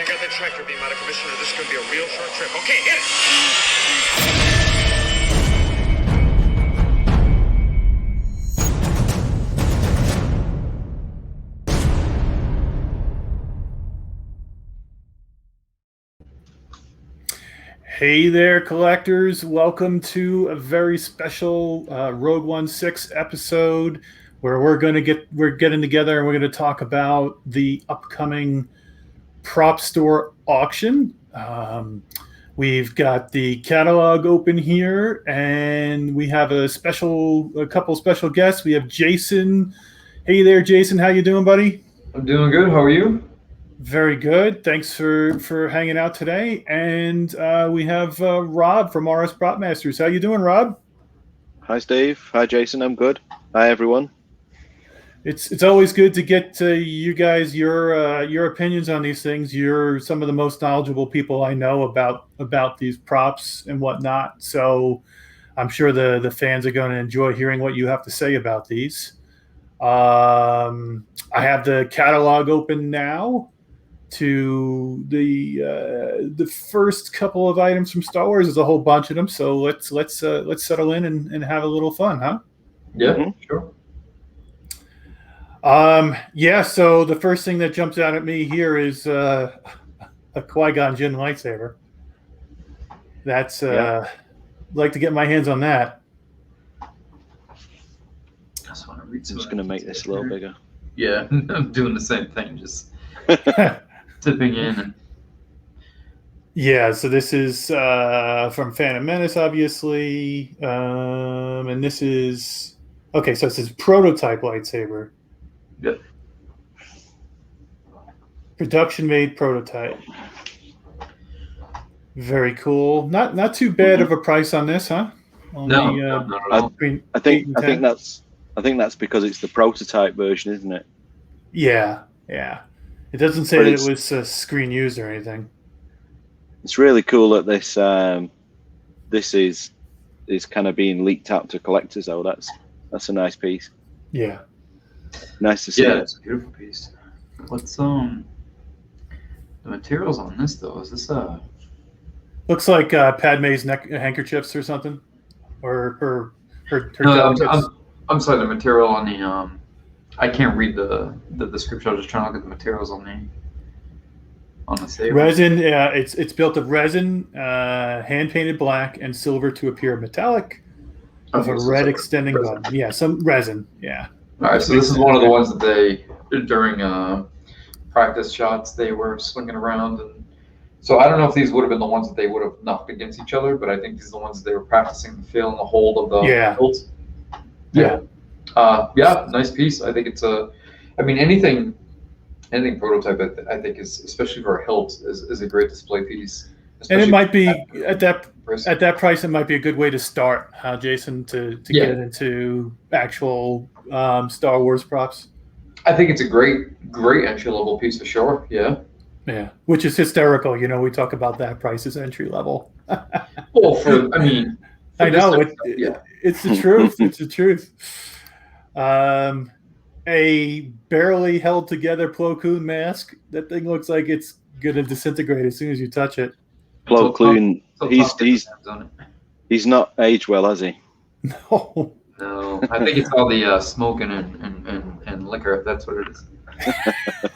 I got that tractor beam out of commission, or this is going to be a real short trip. Okay, hit it! Hey there, collectors. Welcome to a very special Rogue One 6 episode where we're getting together and we're going to talk about the upcoming PropStore auction. We've got the catalog open here, and we have a couple special guests. We have Jason. Hey there, Jason. How you doing, buddy? I'm doing good. How are you? Very good. Thanks for hanging out today. And we have Rob from RS Propmasters. How you doing, Rob? Hi, Steve. Hi, Jason. I'm good. Hi, everyone. It's always good to get you guys your opinions on these things. You're some of the most knowledgeable people I know about these props and whatnot. So I'm sure the fans are going to enjoy hearing what you have to say about these. I have the catalog open now. To the first couple of items from Star Wars. There's a whole bunch of them, so let's settle in and have a little fun, huh? Yeah, sure. Yeah. So the first thing that jumps out at me here is a Qui-Gon Jinn lightsaber. That's I'd like to get my hands on that. I just want to read. I'm just going to make this a little bigger. Yeah, I'm doing the same thing. Just. Tipping in. Yeah, so this is from Phantom Menace, obviously, and this is okay. So this is prototype lightsaber. Yep. Production made prototype. Very cool. Not too bad of a price on this, huh? Not at all. I think that's because it's the prototype version, isn't it? Yeah. It doesn't say that it was screen used or anything. It's really cool that this is kind of being leaked out to collectors, though. That's a nice piece. Yeah. Nice to see. Yeah, it's a beautiful piece. What's the materials on this though? Is this looks like Padme's neck handkerchiefs or something, or her I'm sorry, the material on the I can't read the description. I was just trying to look at the materials on the saber. Resin. Yeah, it's built of resin, hand painted black, and silver to appear metallic, with a red extending button. Yeah, some resin. Yeah. All right, so this is one of the ones that they during practice shots they were swinging around, and so I don't know if these would have been the ones that they would have knocked against each other, but I think these are the ones that they were practicing the feel and the hold of the hilt. Yeah. Yeah, nice piece. I think it's anything prototype. I think is, especially for a hilt, is a great display piece. And it might be at that price. It might be a good way to start, huh, Jason, to get into actual Star Wars props. I think it's a great entry level piece for sure. Yeah. Yeah, which is hysterical. You know, we talk about that price as entry level. Well, I know it's the truth. It's the truth. A barely held together Plo Koon mask. That thing looks like it's gonna disintegrate as soon as you touch it. Plo Koon, he's not aged well, has he? No. I think it's all the smoking and liquor. That's what it is.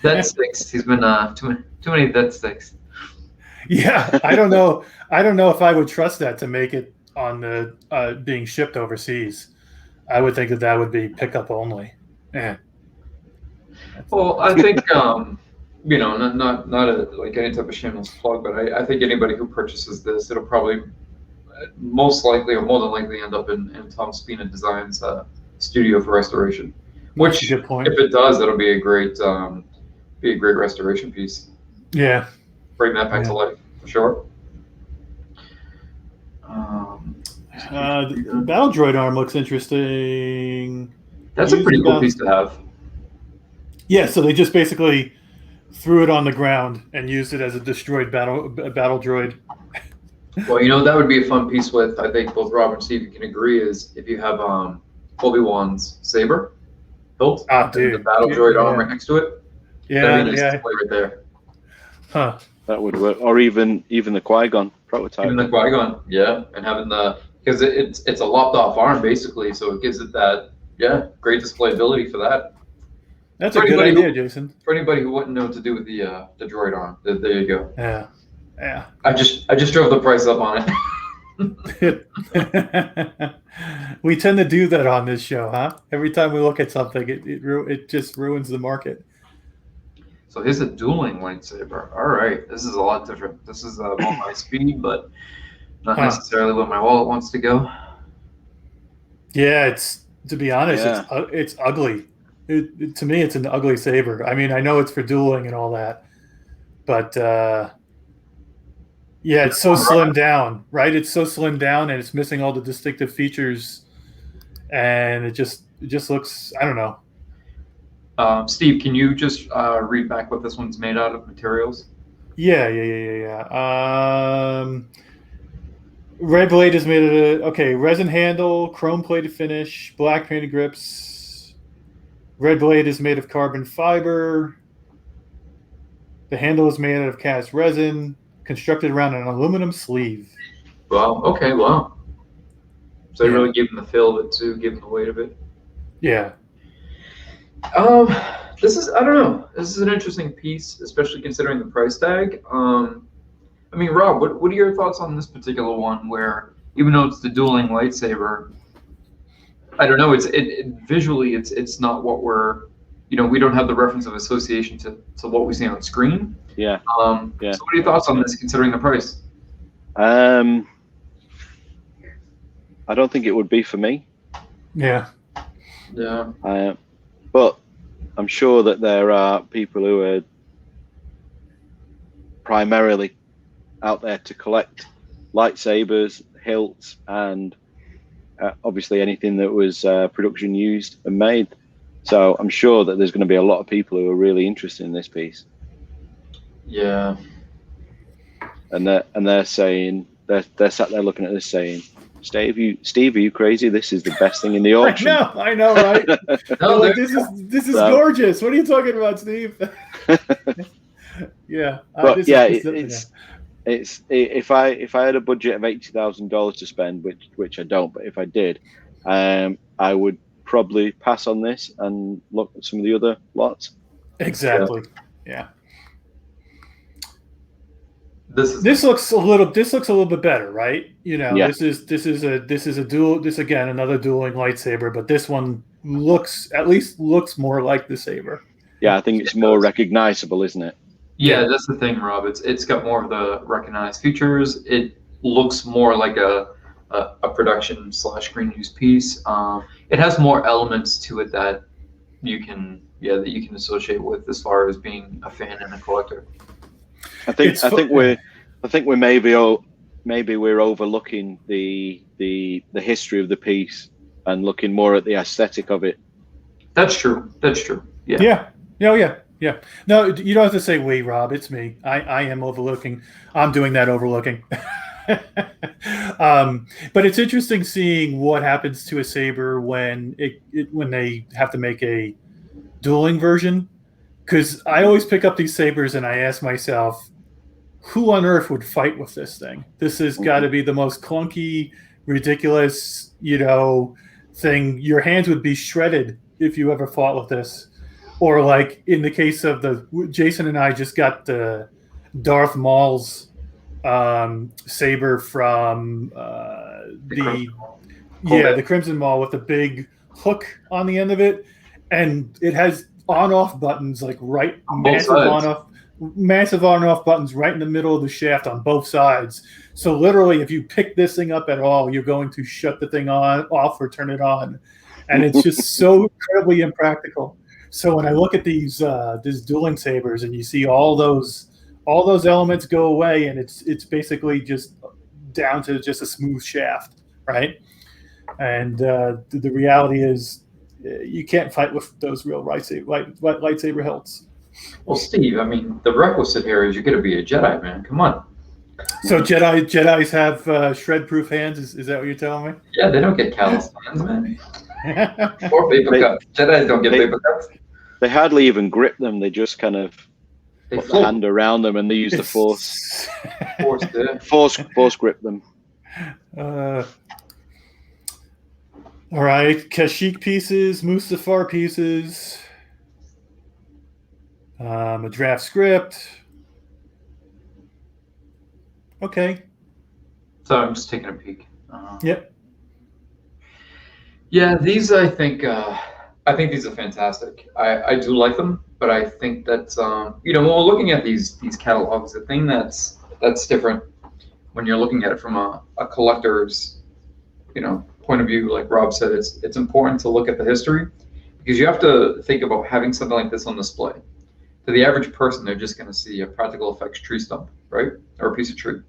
Dead sticks. He's been too many dead sticks. Yeah, I don't know if I would trust that to make it on the being shipped overseas. I would think that would be pickup only. Yeah. Well, I think not like any type of shameless plug, but I think anybody who purchases this, it'll probably most likely or more than likely end up in Tom Spina Designs studio for restoration. Which, good point. If it does, it'll be a great restoration piece. Yeah. Bring that back to life for sure. The battle droid arm looks interesting. That's a pretty cool piece to have. Yeah, so they just basically threw it on the ground and used it as a destroyed battle droid. Well, that would be a fun piece with, I think both Rob and Steve can agree, is if you have Obi-Wan's saber hilt, dude, the battle droid arm right next to it. Yeah, that'd be a nice display right there. Huh. That would work, or even the Qui-Gon prototype. Even the Qui-Gon, yeah, and having because it's a lopped off arm basically, so it gives it that great displayability for that. That's a good idea, Jason. For anybody who wouldn't know what to do with the droid arm, there you go. Yeah. I just drove the price up on it. We tend to do that on this show, huh? Every time we look at something, it just ruins the market. So here's a dueling lightsaber. All right, this is a lot different. This is more my speed, but not necessarily where my wallet wants to go. Yeah, to be honest, it's ugly. To me, it's an ugly saber. I mean, I know it's for dueling and all that, but it's so slimmed down, right? It's so slimmed down, and it's missing all the distinctive features, and it just looks, I don't know. Steve, can you just read back what this one's made out of materials? Yeah. Red blade is made of resin handle, chrome plated finish, black painted grips. Red blade is made of carbon fiber. The handle is made out of cast resin, constructed around an aluminum sleeve. Wow. Okay. Wow. So they really give him the feel of it too, give him the weight of it. Yeah. This is, I don't know. This is an interesting piece, especially considering the price tag. I mean, Rob, what are your thoughts on this particular one? Where even though it's the dueling lightsaber, I don't know. Visually, it's not what we're, we don't have the reference of association to what we see on screen. Yeah. So what are your thoughts on this, considering the price? I don't think it would be for me. Yeah. Yeah. But I'm sure that there are people who are primarily out there to collect lightsabers, hilts, and obviously anything that was production used and made. So I'm sure that there's going to be a lot of people who are really interested in this piece. Yeah. And they're saying, they're sat there looking at this saying, Steve, are you crazy? This is the best thing in the auction. I know, right? Like, this is gorgeous. What are you talking about, Steve? Yeah. But it's if I had a budget of $80,000 to spend, which I don't, but if I did, I would probably pass on this and look at some of the other lots. Exactly. Yeah. This looks a little bit better, right? This is again another dueling lightsaber, but this one looks more like the saber. Yeah, I think it's more recognizable, isn't it? Yeah, that's the thing, Rob. It's got more of the recognized features. It looks more like a production / screen use piece. It has more elements to it that you can associate with as far as being a fan and a collector. I think we're maybe we're overlooking the history of the piece and looking more at the aesthetic of it. That's true. Yeah. Yeah. Oh, yeah. No, you don't have to say we, Rob. It's me. I am overlooking. I'm doing that overlooking. But it's interesting seeing what happens to a saber when they have to make a dueling version. Because I always pick up these sabers and I ask myself, who on earth would fight with this thing? This has got to be the most clunky, ridiculous, thing. Your hands would be shredded if you ever fought with this. Or like in the case of Jason and I just got the Darth Maul's saber from the Crimson Maul with the big hook on the end of it, and it has on-off buttons like massive on-off buttons right in the middle of the shaft on both sides. So literally, if you pick this thing up at all, you're going to shut the thing off or turn it on, and it's just so incredibly impractical. So when I look at these dueling sabers and you see all those elements go away, and it's basically just down to just a smooth shaft, right? And the reality is, you can't fight with those real lightsaber hilts. Well, Steve, I mean, the requisite here is you're going to be a Jedi, man. Come on. So Jedis have shred-proof hands. Is that what you're telling me? Yeah, they don't get calloused hands, man. Or paper cuts. Jedis don't get paper cuts. They hardly even grip them. They just kind of They put the float. hand around them and they use the force. Force grip them. All right, Kashyyyk pieces, Mustafar pieces, a draft script. Okay. So I'm just taking a peek. Yep. Yeah, these I think these are fantastic. I do like them, but I think that when we're looking at these catalogs, the thing that's different when you're looking at it from a collector's point of view, like Rob said, it's important to look at the history, because you have to think about having something like this on display. To the average person, they're just going to see a practical effects tree stump, right, or a piece of tree,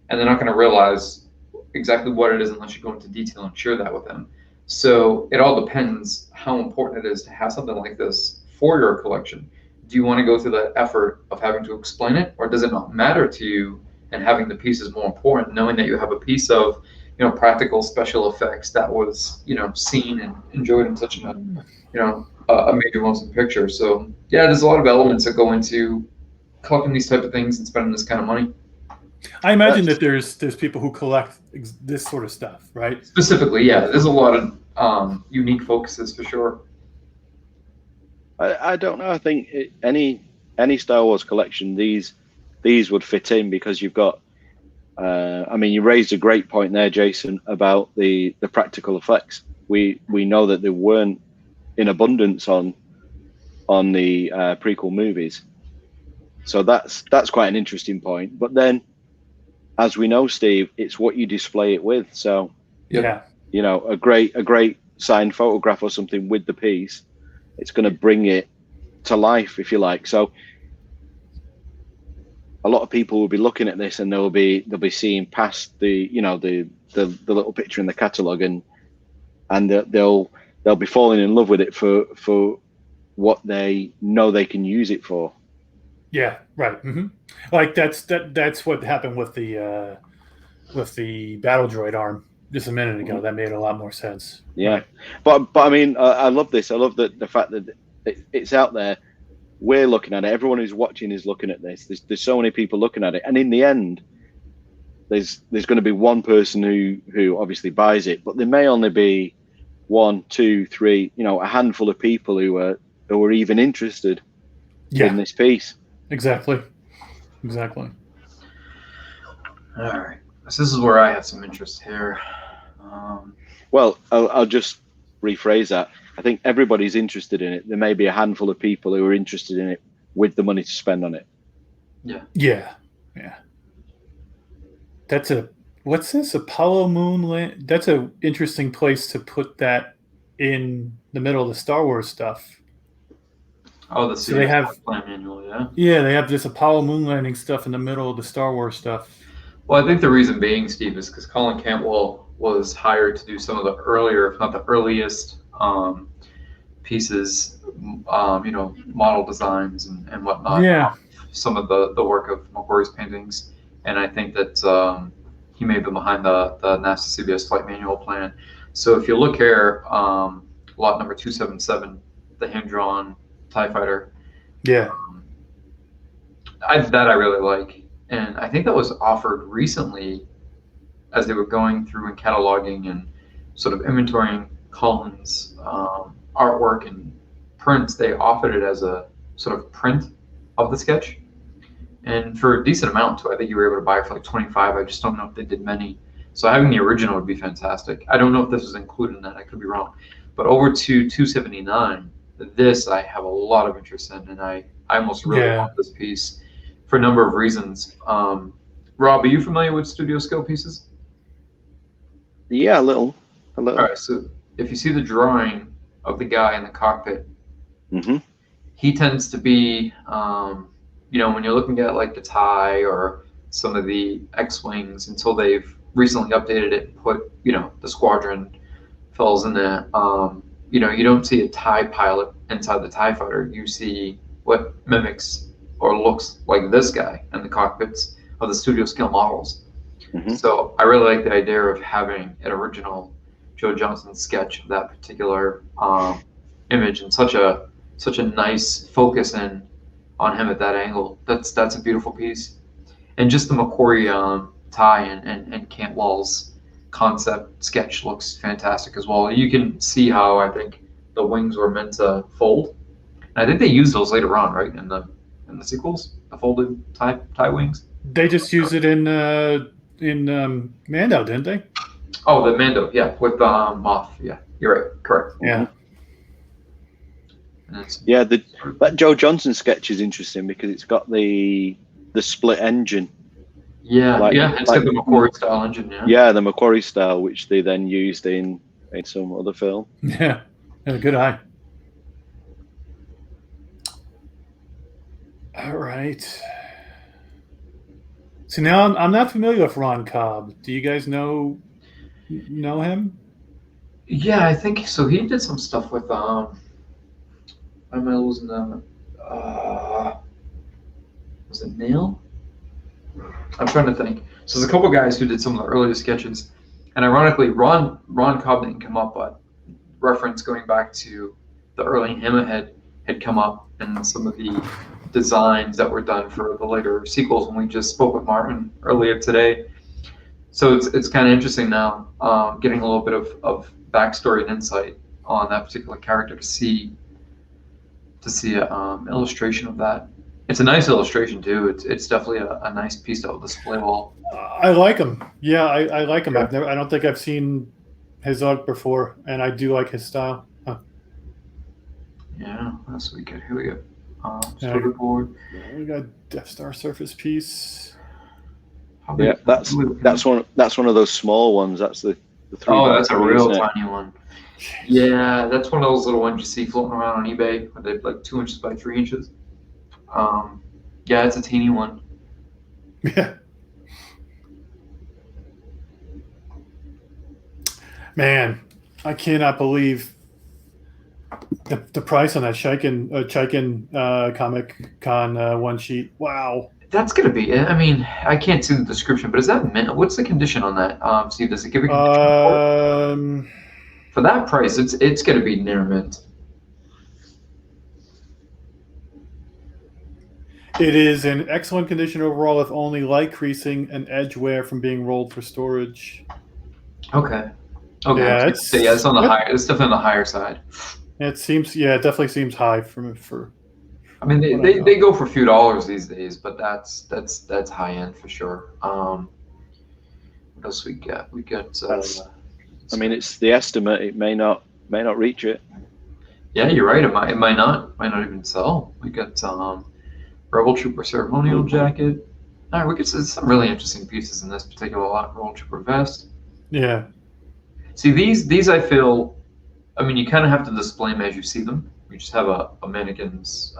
and they're not going to realize exactly what it is unless you go into detail and share that with them. So it all depends how important it is to have something like this for your collection. Do you want to go through the effort of having to explain it, or does it not matter to you and having the piece is more important, knowing that you have a piece of practical special effects that was seen and enjoyed in such a major motion picture? So yeah, there's a lot of elements that go into collecting these type of things and spending this kind of money. I imagine that there's people who collect this sort of stuff, right? Specifically, yeah, there's a lot of unique focuses for sure. I don't know. I think any Star Wars collection, these would fit in, because you've got. You raised a great point there, Jason, about the practical effects. We know that there weren't in abundance on the prequel movies, so that's quite an interesting point. But then, as we know, Steve, it's what you display it with. So yeah, a great signed photograph or something with the piece, it's going to bring it to life, if you like. So a lot of people will be looking at this and they'll be seeing past the little picture in the catalog, and they'll be falling in love with it for what they know they can use it for. Yeah, right. Mm-hmm. Like that's what happened with the battle droid arm just a minute ago. That made a lot more sense. Yeah, right. but I mean, I love this. I love the fact that it's out there. We're looking at it. Everyone who's watching is looking at this. There's so many people looking at it, and in the end, there's going to be one person who obviously buys it, but there may only be 1, 2, 3, a handful of people who are even interested in this piece. Exactly. All right, so this is where I have some interest here. Well, I'll just rephrase that. I think everybody's interested in it. There may be a handful of people who are interested in it with the money to spend on it. Yeah. What's this? Apollo moon land? That's an interesting place to put that in the middle of the Star Wars stuff. Oh, so they have plan manual, yeah. Yeah, they have this Apollo moon landing stuff in the middle of the Star Wars stuff. Well, I think the reason being, Steve, is because Colin Cantwell was hired to do some of the earlier, if not the earliest, pieces, model designs and whatnot. Yeah. Some of the work of McQuarrie's paintings, and I think that he may have been behind the NASA CBS flight manual plan. So if you look here, lot number 277, the hand-drawn TIE fighter. Yeah. I really like, and I think that was offered recently as they were going through and cataloging and sort of inventorying Colin's artwork and prints. They offered it as a sort of print of the sketch, and for a decent amount too. I think you were able to buy it for like 25. I just don't know if they did many. So having the original would be fantastic. I don't know if this was included in that. I could be wrong. But over to 279, this I have a lot of interest in, and I almost really want this piece for a number of reasons. Rob, are you familiar with studio scale pieces? Yeah, a little. All right, so if you see the drawing of the guy in the cockpit, he tends to be, when you're looking at like the TIE or some of the X-Wings, until they've recently updated it and put, the squadron fellows in there, you don't see a TIE pilot inside the TIE fighter. You see what mimics or looks like this guy in the cockpits of the studio scale models. So I really like the idea of having an original Joe Johnston sketch of that particular image, and such a nice focus in on him at that angle. That's a beautiful piece. And just the McQuarrie tie and Cantwell's concept sketch looks fantastic as well. You can see how I think the wings were meant to fold. And I think they used those later on, right, in the sequels, the folded tie wings. They just use it in Mando, didn't they? Oh, the Mando, yeah, with Moth. Yeah, you're right, correct. Yeah. Yeah, that Joe Johnson sketch is interesting because it's got the split engine. Yeah, it's got the McQuarrie style engine. Yeah, the McQuarrie style, which they then used in some other film. Yeah, good eye. All right. So now I'm not familiar with Ron Cobb. Do you guys know him? Yeah, I think so. He did some stuff with Am I losing them? Was it Neil? I'm trying to think. So there's a couple guys who did some of the earlier sketches, and ironically, Ron Cobb didn't come up, but reference going back to the early Hammerhead had come up, and some of the designs that were done for the later sequels. And we just spoke with Martin earlier today, so it's kind of interesting now, getting a little bit of backstory and insight on that particular character to see an illustration of that. It's a nice illustration too. It's definitely a nice piece on the display wall. I like him. Yeah, I like him. I don't think I've seen his art before, and I do like his style. Huh. Yeah, that's what we get. Here we go. Storyboard. We got Death Star surface piece. Yeah, that's one of those small ones. That's the 3x3. Oh, that's a real tiny one. Yeah, that's one of those little ones you see floating around on eBay. They're like 2 inches by 3 inches. Yeah, it's a teeny one. Yeah. Man, I cannot believe the price on that Chaikin Comic Con one sheet. Wow. That's gonna be. I mean, I can't see the description, but is that mint? What's the condition on that? Steve, does it give a condition for that price? It's gonna be near mint. It is in excellent condition overall, with only light creasing and edge wear from being rolled for storage. Okay. Yeah, it's on the higher. It's definitely on the higher side. It seems. Yeah, it definitely seems high for. I mean, they go for a few dollars these days, but that's high end for sure. What else we got? We got. I mean, it's the estimate. It may not reach it. Yeah, you're right. It might not even sell. We got Rebel Trooper ceremonial jacket. All right, we get some really interesting pieces in this particular lot. Rebel Trooper vest. Yeah. See, these I feel, I mean, you kind of have to display them as you see them. You just have a mannequin's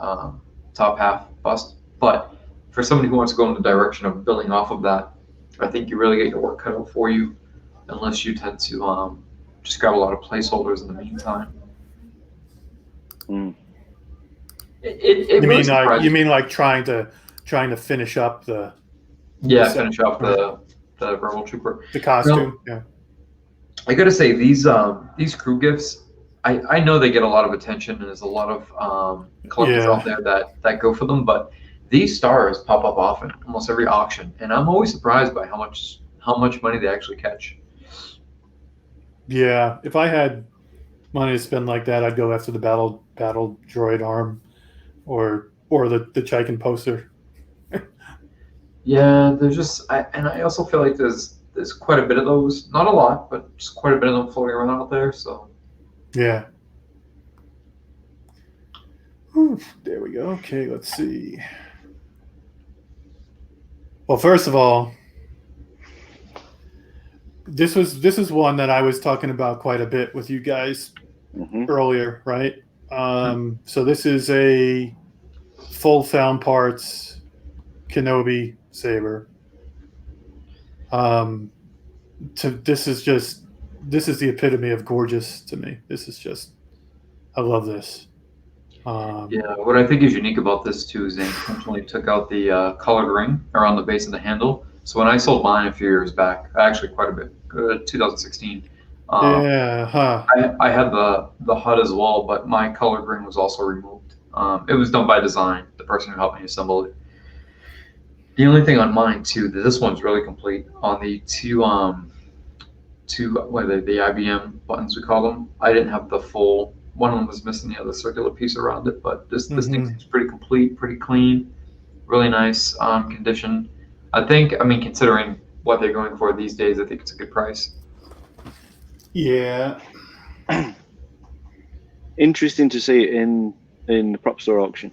top half bust. But for somebody who wants to go in the direction of building off of that, I think you really get your work cut out for you, unless you tend to just grab a lot of placeholders in the meantime. Mm. You mean like trying to finish up the finish off the Rebel Trooper, the costume. Yeah. I gotta say, these crew gifts, I know they get a lot of attention, and there's a lot of collectors out there that go for them, but these stars pop up often, almost every auction, and I'm always surprised by how much money they actually catch. Yeah, if I had money to spend like that, I'd go after the battle droid arm, or the Chaikin poster. Yeah, there's just, I also feel like there's quite a bit of those, not a lot, but just quite a bit of them floating around out there. So yeah. Whew, there we go. Okay, let's see. Well, first of all, this is one that I was talking about quite a bit with you guys earlier, right? So this is a full found parts Kenobi Saber. This is the epitome of gorgeous to me. This is just, I love this. What I think is unique about this too is they intentionally took out the colored ring around the base of the handle. So when I sold mine a few years back, actually quite a bit, 2016. I had the HUD as well, but my colored ring was also removed. It was done by design. The person who helped me assemble it. The only thing on mine too, this one's really complete. On the two what are they, the IBM buttons we call them, I didn't have the full. One of them was missing the other circular piece around it, but this thing seems pretty complete, pretty clean, really nice condition. I mean, considering what they're going for these days, I think it's a good price. Yeah. Interesting to see it in the PropStore auction.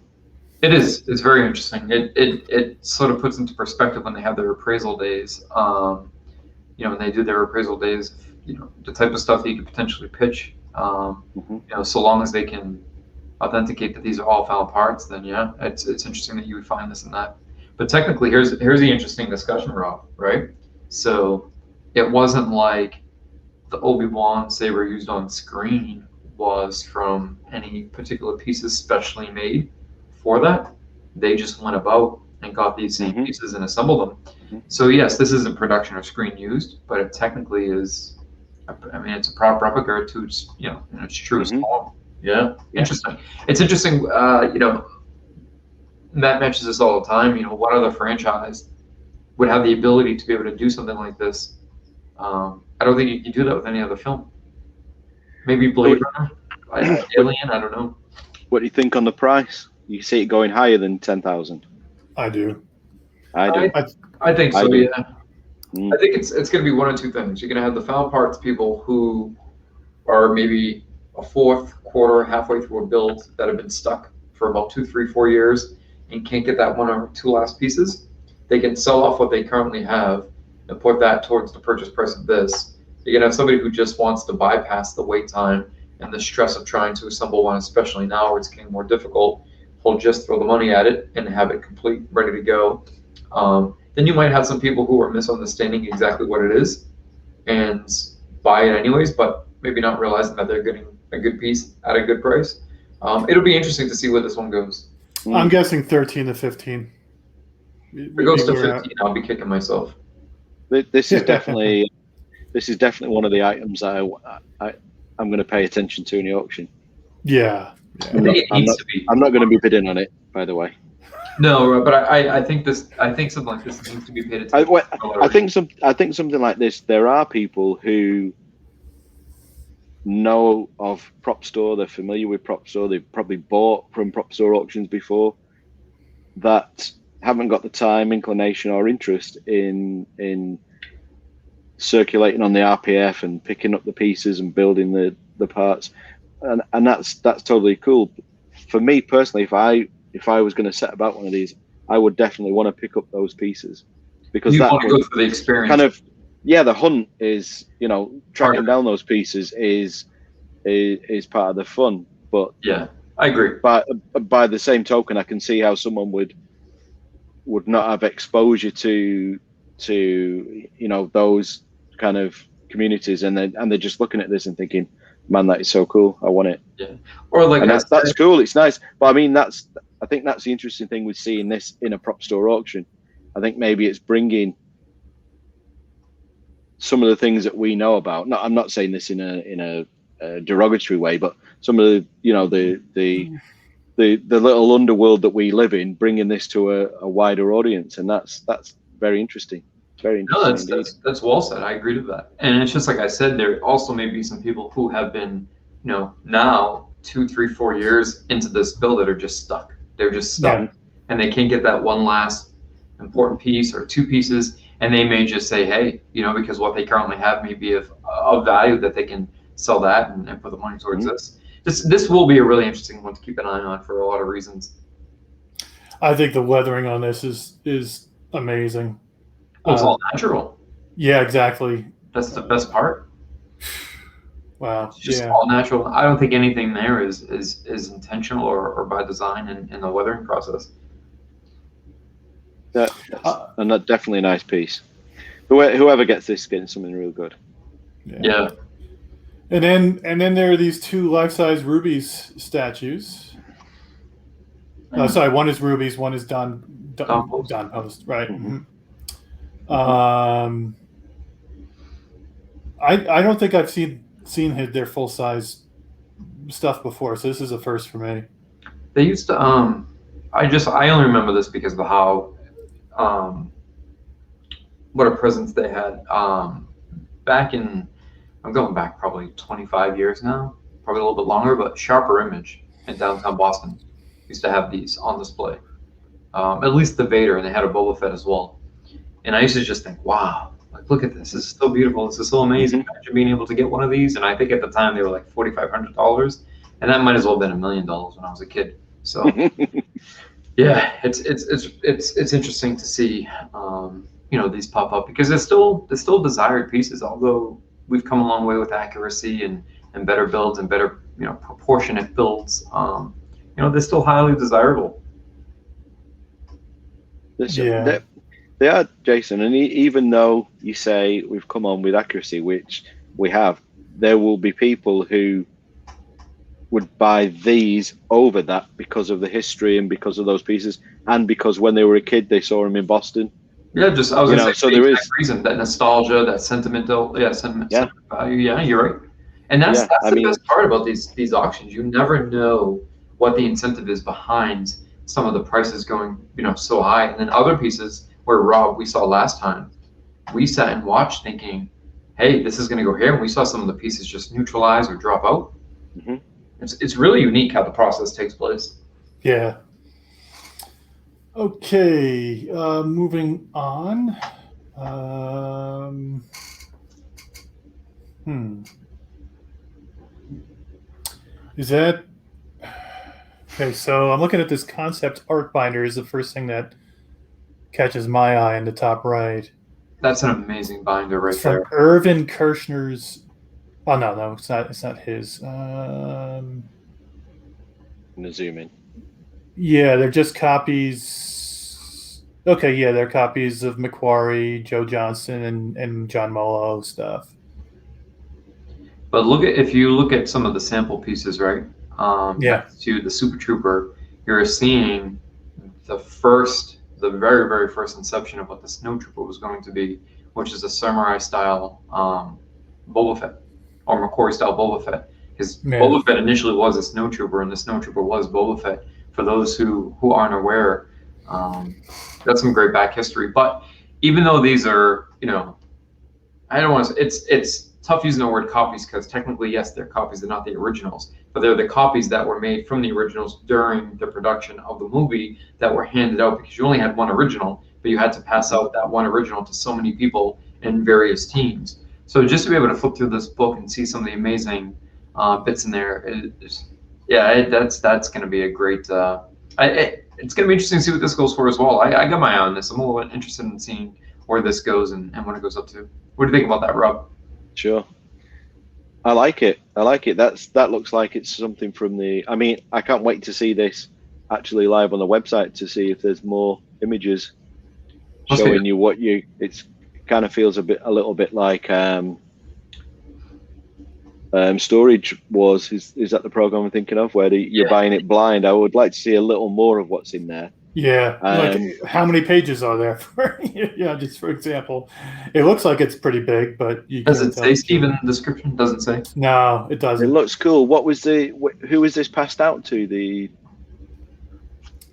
It is. It's very interesting. It sort of puts into perspective when they have their appraisal days. When they do their appraisal days, the type of stuff that you could potentially pitch. So long as they can authenticate that these are all found parts, then yeah, it's interesting that you would find this and that. But technically, here's the interesting discussion, Rob. Right? So it wasn't like the Obi-Wan saber used on screen was from any particular pieces specially made for that. They just went about and got these same pieces and assembled them. So yes, this isn't production or screen used, but it technically is. I mean, it's a prop replica to its, in its truest form. Yeah, interesting. It's interesting. Matt mentions this all the time. What other franchise would have the ability to be able to do something like this? I don't think you can do that with any other film. Maybe Blade Runner, Alien. I don't know. What do you think on the price? You see it going higher than 10,000? I do. I do. I think so. Yeah. I think it's going to be one of two things. You're going to have the found parts people who are maybe a fourth, quarter, halfway through a build that have been stuck for about 2, 3, 4 years and can't get that one or two last pieces. They can sell off what they currently have and put that towards the purchase price of this. You're going to have somebody who just wants to bypass the wait time and the stress of trying to assemble one, especially now where it's getting more difficult. He'll just throw the money at it and have it complete, ready to go. Then you might have some people who are misunderstanding exactly what it is and buy it anyways, but maybe not realizing that they're getting a good piece at a good price. It'll be interesting to see where this one goes. I'm guessing 13 to 15. If it goes to 15, I'll be kicking myself. This is definitely one of the items that I'm going to pay attention to in the auction. Yeah. I think it needs to be. I'm not going to be bidding on it, by the way. No, but I think something like this needs to be paid attention to. I think something like this. There are people who know of PropStore. They're familiar with PropStore. They've probably bought from PropStore auctions before. That haven't got the time, inclination, or interest in circulating on the RPF and picking up the pieces and building the parts, and that's totally cool. For me personally, if I was going to set about one of these, I would definitely want to pick up those pieces because you that want to go for the experience. Kind of, the hunt is tracking down those pieces is part of the fun. But yeah, I agree. But by the same token, I can see how someone would not have exposure to those kind of communities, and they're just looking at this and thinking, man, that is so cool, I want it. Yeah, or like that's cool, it's nice. But I mean, I think that's the interesting thing with seeing this in a PropStore auction. I think maybe it's bringing some of the things that we know about. No, I'm not saying this in a derogatory way, but some of the little underworld that we live in, bringing this to a wider audience, and that's very interesting. Very interesting. No, that's well said. I agree with that. And it's just like I said, there also may be some people who have been, now 2, 3, 4 years into this build that are just stuck. They're just stuck, and they can't get that one last important piece or two pieces, and they may just say, hey, because what they currently have may be of value, that they can sell that and put the money towards this. This will be a really interesting one to keep an eye on for a lot of reasons. I think the weathering on this is amazing. Well, it's all natural. Yeah, exactly. That's the best part. Wow. It's just all natural. I don't think anything there is intentional or by design in the weathering process. And that's definitely a nice piece. Whoever gets this getting something real good. Yeah. And then there are these 2 life-size rubies statues. Sorry, one is rubies, one is Don Post, right? Mm-hmm. I don't think I've seen their full size stuff before, so this is a first for me. They used to I only remember this because of how what a presence they had back in. I'm going back probably 25 years now, probably a little bit longer, but Sharper Image in downtown Boston used to have these on display. At least the Vader, and they had a Boba Fett as well. And I used to just think, wow, like look at this. This is so beautiful. This is so amazing. Imagine being able to get one of these. And I think at the time they were like $4,500, and that might as well have been $1 million when I was a kid. So yeah, it's interesting to see these pop up because they're still desired pieces. Although we've come a long way with accuracy and better builds and better proportionate builds. They're still highly desirable. Yeah. They are, Jason, and even though you say we've come on with accuracy, which we have, there will be people who would buy these over that because of the history and because of those pieces, and because when they were a kid they saw them in Boston. Yeah, I was going to say, so there is reason, that nostalgia, that sentimental, sentiment value. Yeah, you're right. And that's the best part about these auctions. You never know what the incentive is behind some of the prices going, so high. And then other pieces where Rob, we saw last time, we sat and watched thinking, hey, this is going to go here. And we saw some of the pieces just neutralize or drop out. Mm-hmm. It's really unique how the process takes place. Yeah. Okay, moving on. Is that okay? So I'm looking at this concept art binder. Is the first thing that catches my eye in the top right. That's an amazing binder right from there. Irvin Kirshner's. Oh no, it's not. It's not his. I'm gonna zoom in. Yeah, they're just copies. Okay, yeah, they're copies of Macquarie, Joe Johnston, and John Molo stuff. But if you look at some of the sample pieces, right? Next to the Super Trooper, you're seeing the very, very first inception of what the Snow Trooper was going to be, which is a samurai style Boba Fett, or Macquarie style Boba Fett. Because Boba Fett initially was a Snow Trooper, and the Snow Trooper was Boba Fett. For those who aren't aware, that's some great back history. But even though these are, I don't want to. It's tough using the word copies because technically, yes, they're copies. They're not the originals, but they're the copies that were made from the originals during the production of the movie that were handed out because you only had one original, but you had to pass out that one original to so many people in various teams. So just to be able to flip through this book and see some of the amazing bits in there, that's going to be a great. It's going to be interesting to see what this goes for as well. I got my eye on this. I'm a little bit interested in seeing where this goes and what it goes up to. What do you think about that, Rob? Sure. I like it. That looks like it's something from the. I mean, I can't wait to see this actually live on the website to see if there's more images showing you what you. It kind of feels a little bit like Storage Wars. Is that the program I'm thinking of where you're buying it blind? I would like to see a little more of what's in there. Yeah, like how many pages are there? Just for example, it looks like it's pretty big, but you does it say Steve in the description? Doesn't say. No, it doesn't. It looks cool. What was who was this passed out to?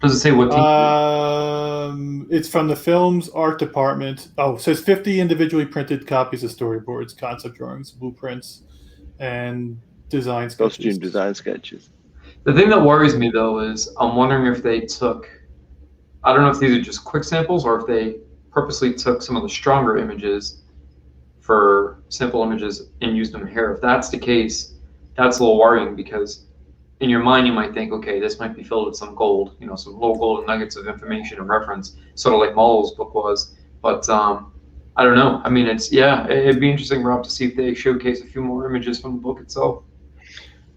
Does it say what team? It's from the film's art department. Oh, it says 50 individually printed copies of storyboards, concept drawings, blueprints, and design sketches. Costume design sketches. The thing that worries me though is I'm wondering if they took. I don't know if these are just quick samples or if they purposely took some of the stronger images for sample images and used them here. If that's the case, that's a little worrying because in your mind you might think, okay, this might be filled with some gold, some little golden nuggets of information and reference, sort of like Molo's book was. But I don't know. I mean, it'd be interesting, Rob, to see if they showcase a few more images from the book itself.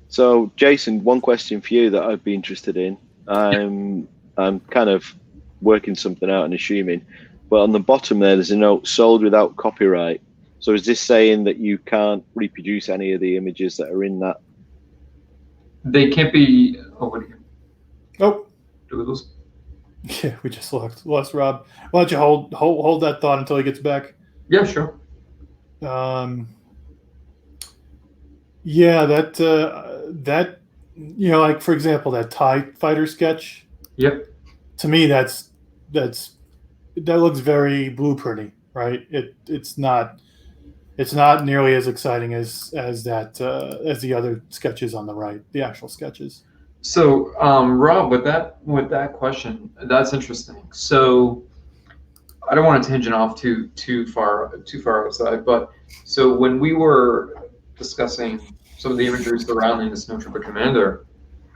So, Jason, one question for you that I'd be interested in. I'm kind of working something out and assuming, but on the bottom there's a note, sold without copyright. So is this saying that you can't reproduce any of the images that are in that? They can't be. Oh, what do you? Oh, do with those? Yeah, we just lost Rob. Why don't you hold that thought until he gets back? Yeah, sure. Yeah, that like for example, that TIE fighter sketch. Yep. to me, that looks very blueprinty, right? It's not nearly as exciting as the other sketches on the right, the actual sketches. So, Rob, with that question, that's interesting. So, I don't want to tangent off too far outside, but so when we were discussing some of the imagery surrounding the Snowtrooper Commander,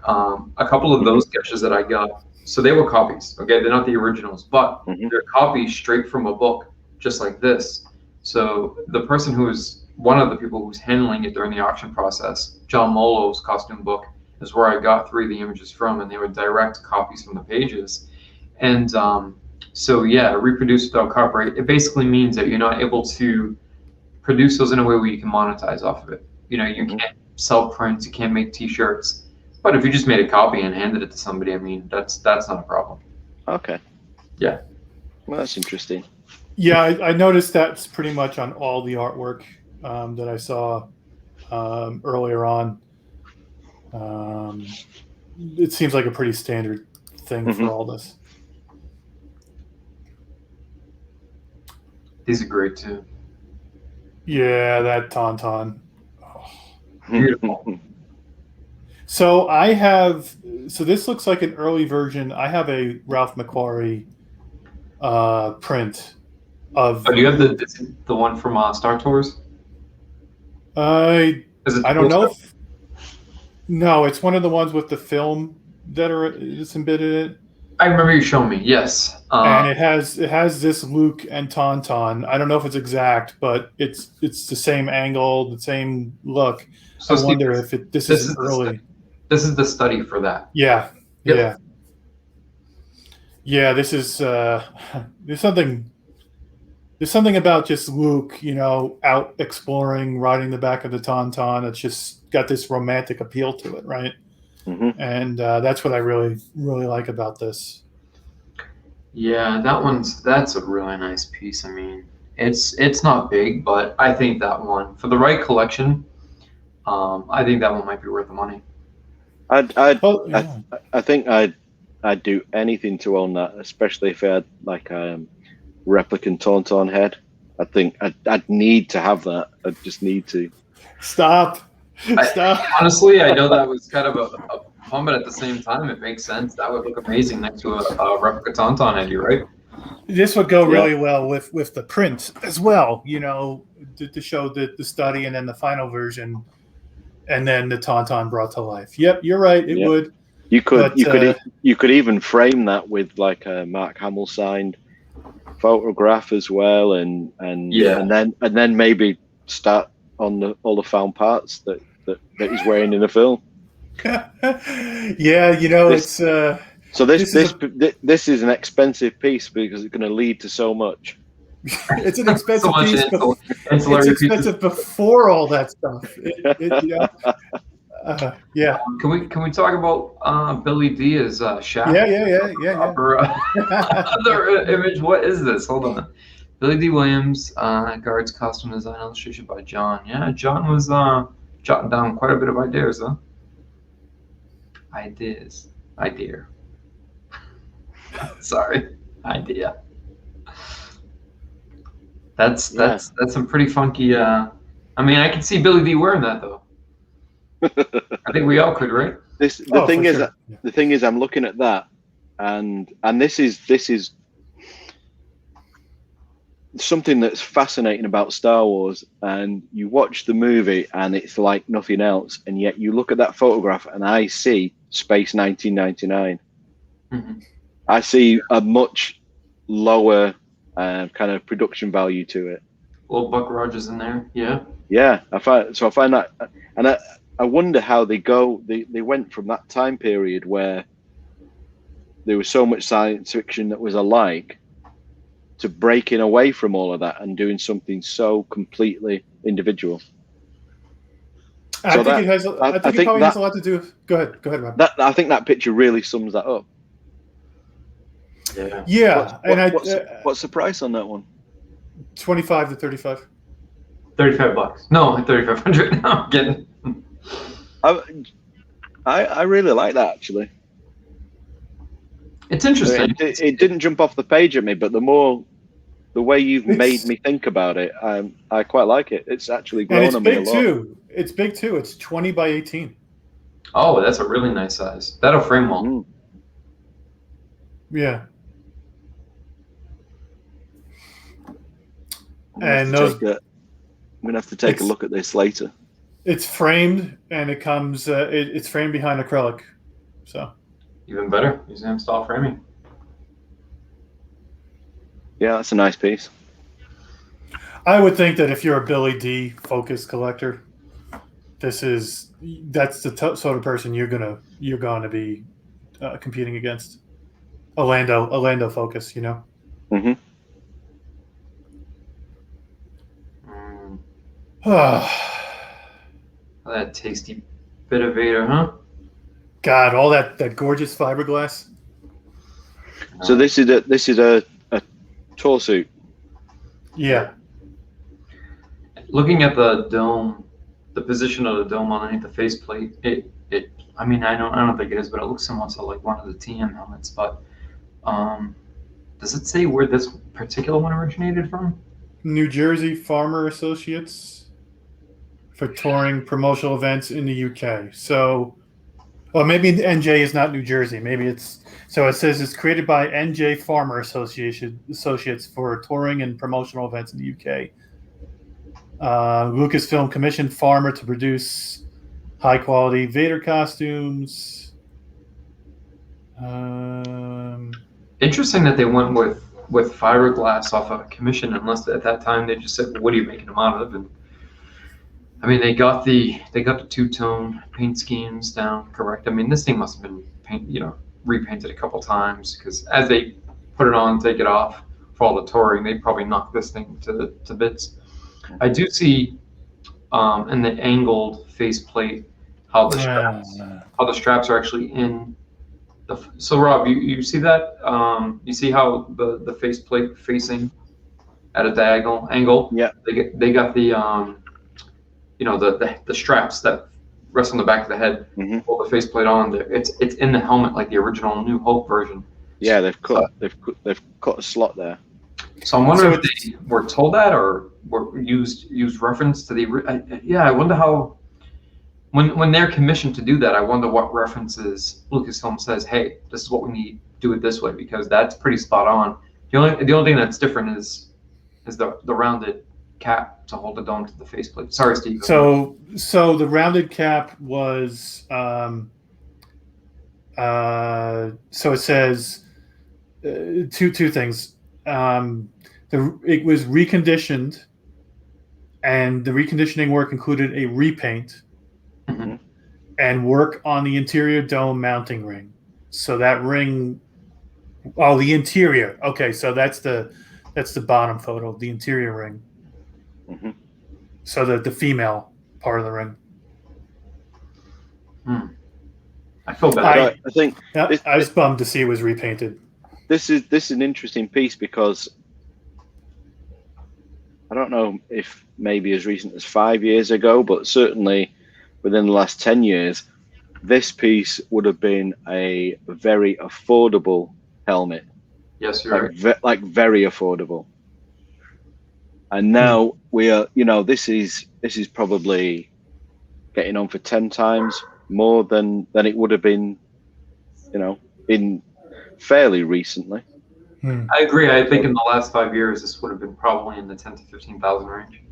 a couple of those sketches that I got, so they were copies. Okay, they're not the originals, but they're copies straight from a book, just like this. So the person who is one of the people who's handling it during the auction process, John Molo's costume book, is where I got 3 of the images from, and they were direct copies from the pages. And so yeah, reproduce without copyright. It basically means that you're not able to produce those in a way where you can monetize off of it. You know, you can't sell prints, you can't make T-shirts. But if you just made a copy and handed it to somebody, I mean, that's not a problem. Okay. Yeah. Well, that's interesting. Yeah, I noticed that's pretty much on all the artwork that I saw earlier on. It seems like a pretty standard thing for all this. These are great too. Yeah, that Taunton. Oh, beautiful. So so this looks like an early version. I have a Ralph McQuarrie print of. Oh, do you have the one from Star Tours? I don't know. No, it's one of the ones with the film that's embedded in it. I remember you showing me. Yes. And it has this Luke and Taunton. I don't know if it's exact, but it's the same angle, the same look. So I wonder if this is early. This is the study for that. Yeah. Yep. Yeah. Yeah, this is there's something about just Luke, you know, out exploring, riding the back of the Taunton. It's just got this romantic appeal to it, right? And that's what I really, really like about this. Yeah, that's a really nice piece. I mean, it's not big, but I think that one, for the right collection, I think that one might be worth the money. I think I'd do anything to own that, especially if I had like a replicant Taunton head. I think I'd need to have that. I just need to. Stop. Honestly, I know that was kind of a pun, but at the same time, it makes sense. That would look amazing next to a replica Taunton head, you're right? This would go really well with the print as well, you know, to show the study and then the final version, and then the Taunton brought to life. Yep, you're right. It would. You could even frame that with like a Mark Hamill signed photograph as well, and then maybe start on all the found parts that he's wearing in the film. Yeah, you know, it's so this is an expensive piece because it's going to lead to so much. It's an expensive piece. It's expensive before all that stuff. Yeah. Can we talk about Billy D as Shaq? Yeah. Other image. What is this? Hold on. Billy D. Williams, guards costume design illustration by John. Yeah, John was jotting down quite a bit of ideas, huh? Idea. Sorry, idea. That's some pretty funky. I mean, I can see Billy D wearing that though. I think we all could, right? The thing is, I'm looking at that, and this is something that's fascinating about Star Wars. And you watch the movie, and it's like nothing else, and yet you look at that photograph, and I see Space 1999. I see a much lower kind of production value to it. Little Buck Rogers in there, yeah. Yeah, I find that, and I wonder how they went from that time period where there was so much science fiction that was alike to breaking away from all of that and doing something so completely individual. I think it probably has a lot to do. Go ahead, Rob. I think that picture really sums that up. Yeah. What's the price on that one? $25 to $35. $35. No, $3,500. No, I'm kidding. I really like that actually. It's interesting. It didn't jump off the page at me, but the way you've made me think about it, I quite like it. It's actually grown on me a lot. Too. It's big too. It's 20 by 18. Oh, that's a really nice size. That'll frame well. Mm. Yeah. I'm gonna have to take a look at this later. It's framed, and it comes. It's framed behind acrylic, so Even better, museum style framing. Yeah, that's a nice piece. I would think that if you're a Billy D focused collector, that's the sort of person you're gonna be competing against. Orlando focus, you know. Mm-hmm. That tasty bit of Vader, huh? God, all that gorgeous fiberglass. So this is a tour suit. Yeah. Looking at the dome, the position of the dome underneath the faceplate, I mean, I don't think it is, but it looks similar to like one of the TM helmets. But does it say where this particular one originated from? New Jersey Farmer Associates for touring promotional events in the UK. So, well, maybe NJ is not New Jersey. Maybe it's so. It says it's created by NJ Farmer Associates for touring and promotional events in the UK. Lucasfilm commissioned Farmer to produce high-quality Vader costumes. Interesting that they went with fiberglass off of a commission, unless at that time they just said, well, "What are you making them out of?" And I mean, they got the two-tone paint schemes down correct. I mean, this thing must have been repainted a couple times, because as they put it on, take it off for all the touring, they probably knocked this thing to bits. I do see in the angled faceplate how the straps are actually in the. So Rob, you see that? You see how the faceplate facing at a diagonal angle? Yeah. They got the the straps that rest on the back of the head. Mm-hmm. Pull the faceplate on there. It's in the helmet like the original New Hope version. Yeah, they've cut a slot there. So I'm wondering if they were told that or were used reference to the. I wonder how. When they're commissioned to do that, I wonder what references Lucasfilm says. Hey, this is what we need. Do it this way, because that's pretty spot on. The only thing that's different is the rounded cap to hold the dome to the faceplate. Sorry, Steve. So the rounded cap was. So it says two things. It was reconditioned, and the reconditioning work included a repaint Mm-hmm. and work on the interior dome mounting ring. So that ring, the interior. Okay, so that's the bottom photo, the interior ring. Mm-hmm. So the female part of the ring. I feel bad. I think I was bummed to see it was repainted. This is an interesting piece, because I don't know if maybe as recent as 5 years ago, but certainly within the last 10 years, this piece would have been a very affordable helmet. Yes, you're right. Very affordable. And now we are, this is probably getting on for 10 times more than it would have been, in fairly recently. I agree. I think in the last 5 years, this would have been probably in the 10 to 15,000 range.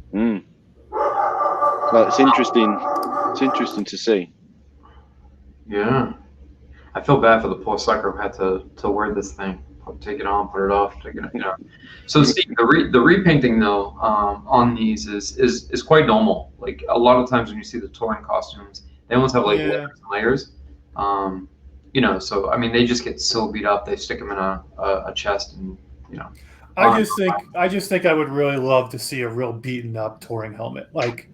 Well, it's interesting. It's interesting to see. Yeah, I feel bad for the poor sucker who had to wear this thing, take it on, put it off, take it. So Steve, the repainting though on these is quite normal. Like a lot of times when you see the touring costumes, they almost have like layers and layers. So I mean, they just get so beat up. They stick them in a chest, and I just think I would really love to see a real beaten up touring helmet, like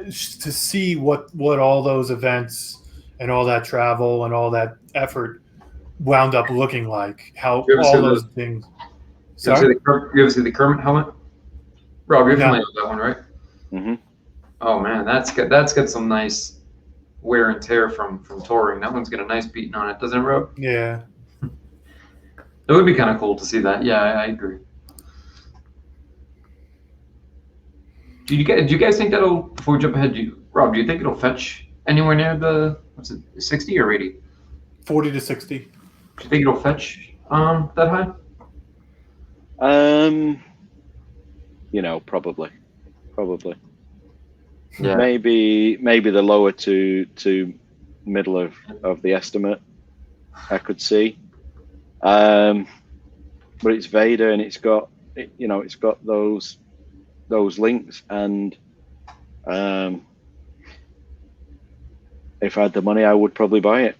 to see what all those events and all that travel and all that effort wound up looking like. How all those things. Sorry? You ever see the Kermit helmet? Rob, you're familiar with that one, right? Mm-hmm. Oh man, that's got some nice wear and tear from touring. That one's got a nice beating on it, doesn't it, Rob? Yeah. It would be kind of cool to see that. Yeah, I agree. Do you guys think that'll, before we jump ahead, Rob, do you think it'll fetch anywhere near the, what's it, 60 or 80? 40 to 60. Do you think it'll fetch that high? Probably. Yeah. Maybe the lower to middle of the estimate I could see. But it's Vader, and it's got those links, and if I had the money, I would probably buy it.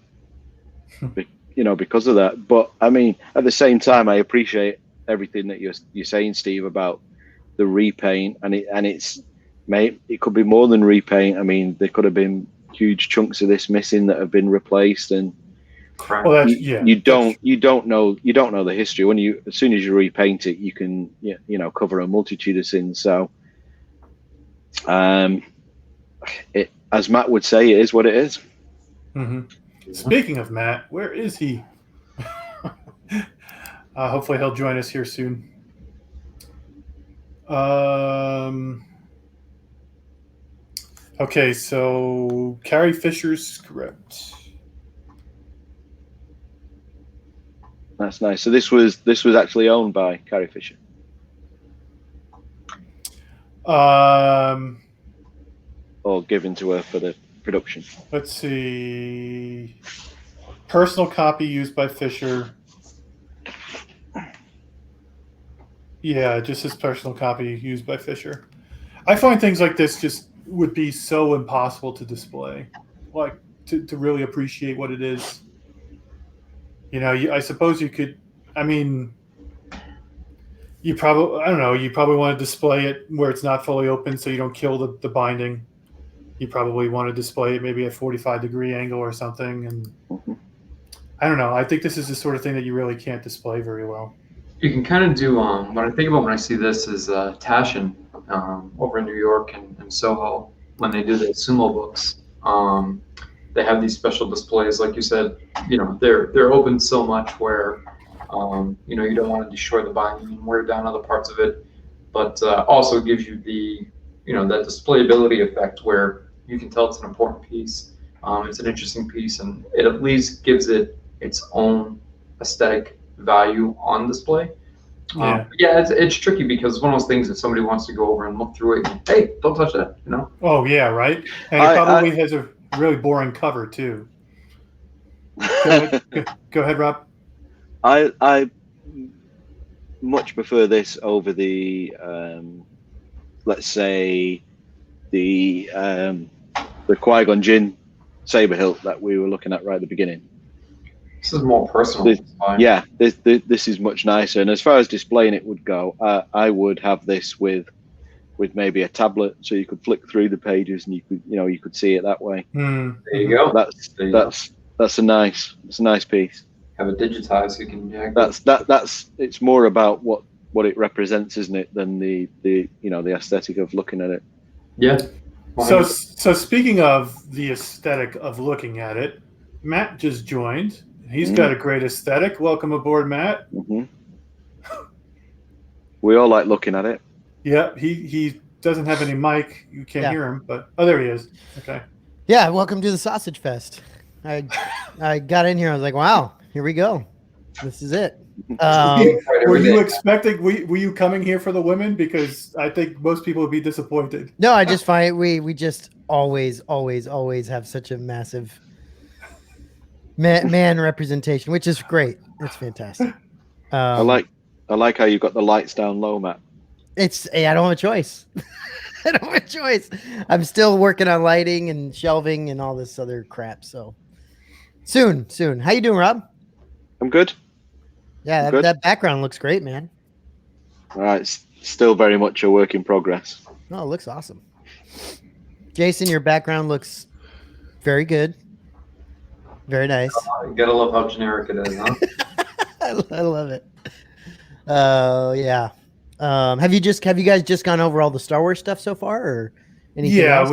Because of that. But I mean, at the same time, I appreciate everything that you're saying, Steve, about the repaint, and it could be more than repaint. I mean, there could have been huge chunks of this missing that have been replaced, and well, you don't know the history. As soon as you repaint it, you can cover a multitude of sins. So, as Matt would say, it is what it is. Mm-hmm. Speaking of Matt, where is he? Hopefully he'll join us here soon. Okay, so Carrie Fisher's script. That's nice. So this was actually owned by Carrie Fisher. Or given to her for the production. Let's see. Personal copy used by Fisher. Yeah, just his personal copy used by Fisher. I find things like this just would be so impossible to display, like to really appreciate what it is. I suppose you could. I mean, you probably want to display it where it's not fully open, so you don't kill the binding. You probably want to display it maybe at 45-degree angle or something, and I don't know. I think this is the sort of thing that you really can't display very well. You can kind of do what I think about when I see this is Tashin over in New York and Soho, when they do the sumo books. They have these special displays, like you said. They're open so much where you don't want to destroy the binding and wear down other parts of it, but also gives you the that displayability effect where you can tell it's an important piece. It's an interesting piece, and it at least gives it its own aesthetic value on display. It's tricky because it's one of those things that somebody wants to go over and look through it and, hey, don't touch that, Oh yeah, right. And it probably has a really boring cover too. Go ahead, Rob. I much prefer this over the let's say the Qui-Gon Jinn saber hilt that we were looking at right at the beginning. This is more personal. This is much nicer. And as far as displaying it would go, I would have this with maybe a tablet, so you could flick through the pages and you could see it that way. There you go. That's a nice piece. Have it digitized so you can. That's it's more about what it represents, isn't it, than the aesthetic of looking at it. Yeah. So speaking of the aesthetic of looking at it, Matt just joined. He's got a great aesthetic. Welcome aboard, Matt. Mm-hmm. We all like looking at it. Yeah, he doesn't have any mic. You can't hear him, but there he is. Okay. Yeah, welcome to the Sausage Fest. I got in here. I was like, wow, here we go. This is it. Were you expecting? Were you coming here for the women? Because I think most people would be disappointed. No, I just find we just always have such a massive man representation, which is great. It's fantastic. I like how you got the lights down low, Matt. I don't have a choice. I don't have a choice. I'm still working on lighting and shelving and all this other crap. So soon. How you doing, Rob? I'm good. Yeah, that background looks great, man. All right, still very much a work in progress. No, it looks awesome. Jason, your background looks very good. Very nice. You gotta love how generic it is, huh? I love it. Yeah. Have you guys just gone over all the Star Wars stuff so far, or anything else?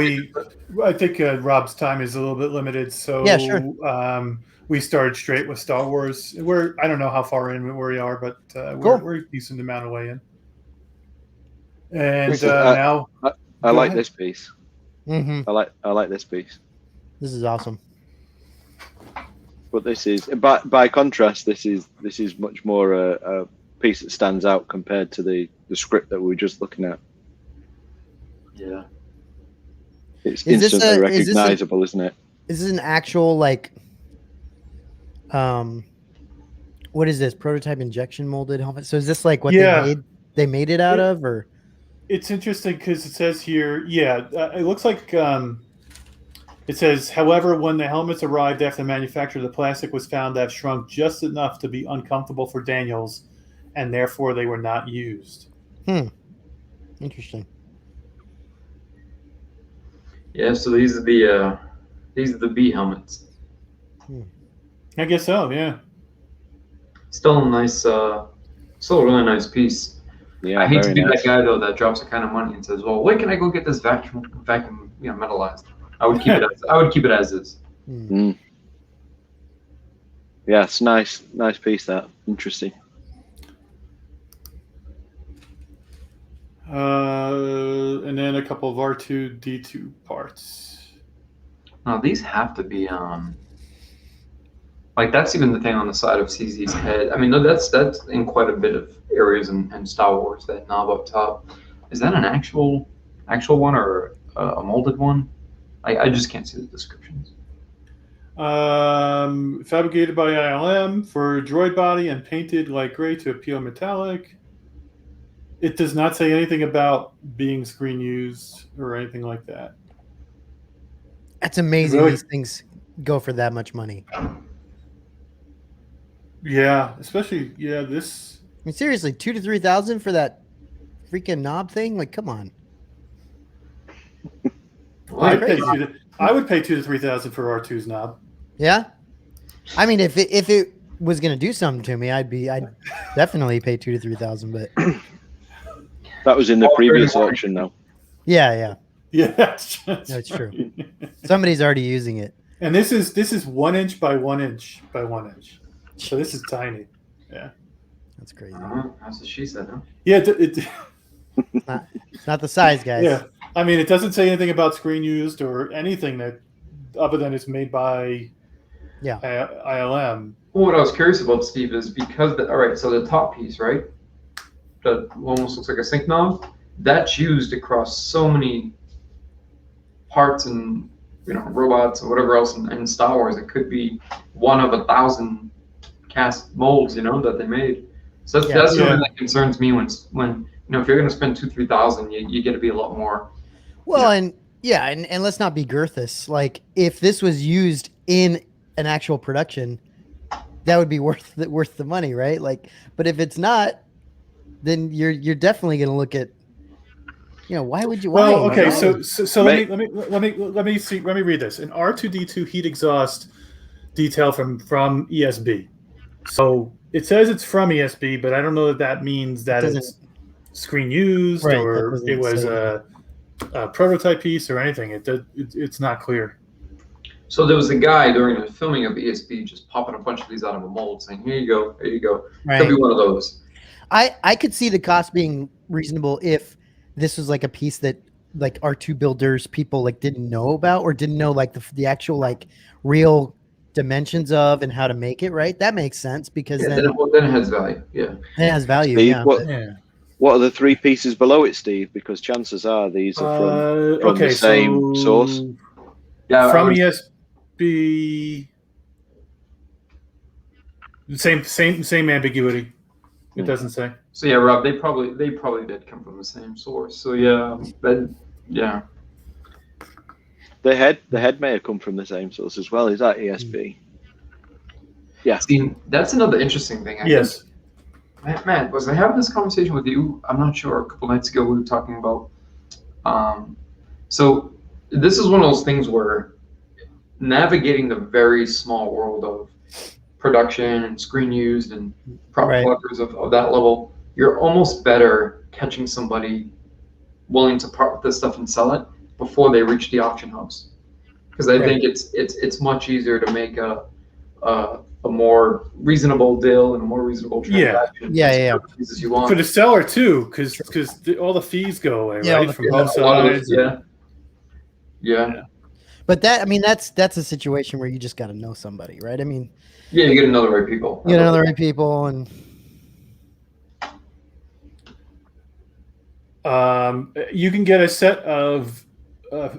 I think Rob's time is a little bit limited, so yeah, sure. we started straight with Star Wars. I don't know how far in we are, but Cool. we're a decent amount of way in. And Listen, now I Go like ahead. this piece. Mm-hmm. I like this piece. This is awesome. But this is, by contrast, this is much more a piece that stands out compared to the script that we were just looking at. Yeah. It's Is this instantly a- is this a- recognizable, isn't it? Is this an actual like what is this? Prototype injection molded helmet? So is this like what Yeah. they made it out of, or it's interesting because it says here, it looks like it says, however, when the helmets arrived after the manufacture, the plastic was found to have shrunk just enough to be uncomfortable for Daniels, and therefore they were not used. Interesting. Yeah, so these are the B helmets. I guess so, yeah. Still a nice, still a really nice piece. Yeah, I hate to very be nice. that guy though that drops the kind of money and says, "Well, where can I go get this vacuum metallized?" I would keep it as is. Mm. Yeah, it's nice piece. That interesting. And then a couple of R2-D2 parts. Now these have to be like that's even the thing on the side of CZ's head. I mean, no, that's in quite a bit of areas in Star Wars. That knob up top, is that an actual one or a molded one? I just can't see the descriptions. Fabricated by ILM for droid body and painted light gray to appeal metallic. It does not say anything about being screen used or anything like that. That's amazing. Really? These things go for that much money. Yeah, especially this. I mean, seriously, 2,000 to 3,000 for that freaking knob thing? Like, come on. I would pay 2,000 to 3,000 for R2's knob. Yeah. I mean, if it was gonna do something to me, I'd definitely pay 2,000 to 3,000. But That was in the previous auction, though. yeah, Yeah, that's that's true. Somebody's already using it. And this is 1 inch by 1 inch by 1 inch. So this is tiny. Yeah. That's crazy. That's what she said, huh? Yeah. It's not the size, guys. Yeah. I mean, it doesn't say anything about screen used or anything that other than it's made by ILM. Well, what I was curious about, Steve, is because all right, so the top piece, right, that almost looks like a sink knob, that's used across so many parts and robots or whatever else in Star Wars. It could be one of 1,000 cast molds, that they made. So that's something that concerns me when if you're going to spend 2,000-3,000, you get to be a lot more. Well, and let's not be girthous. Like, if this was used in an actual production, that would be worth the money, right? Like, but if it's not, then you're definitely going to look at, why would you? Well, okay, why? so let me read this. An R2D2 heat exhaust detail from ESB. So it says it's from ESB, but I don't know that means that it's screen used or it was a prototype piece or anything. It's not clear. So there was a guy during the filming of ESB just popping a bunch of these out of a mold, saying, "Here you go, here you go." Right. Could be one of those. I could see the cost being reasonable if this was like a piece that like R2 builders people like didn't know about or didn't know like the actual like real dimensions of and how to make it, right? That makes sense because then it has value. Yeah, it has value. Steve, what are the three pieces below it, Steve? Because chances are these are from the same source. Yeah, from ESB. Same ambiguity. It doesn't say. So yeah, Rob, they probably did come from the same source. So yeah, yeah. The head may have come from the same source as well. Is that ESB? Yeah. See, that's another interesting thing. I think. Matt, was I having this conversation with you? I'm not sure. A couple nights ago, we were talking about. So this is one of those things where navigating the very small world of production and screen used and prop collectors of that level, you're almost better catching somebody willing to part with this stuff and sell it before they reach the auction house, because I think it's much easier to make a a more reasonable deal and a more reasonable transaction. Yeah. Pieces you want. For the seller too, because all the fees go away, Yeah, all right? the From fees. both A lot of sides. it, yeah. But that's a situation where you just got to know somebody, right? I mean, Yeah, you get to know the right people. you know the right people, and You can get a set of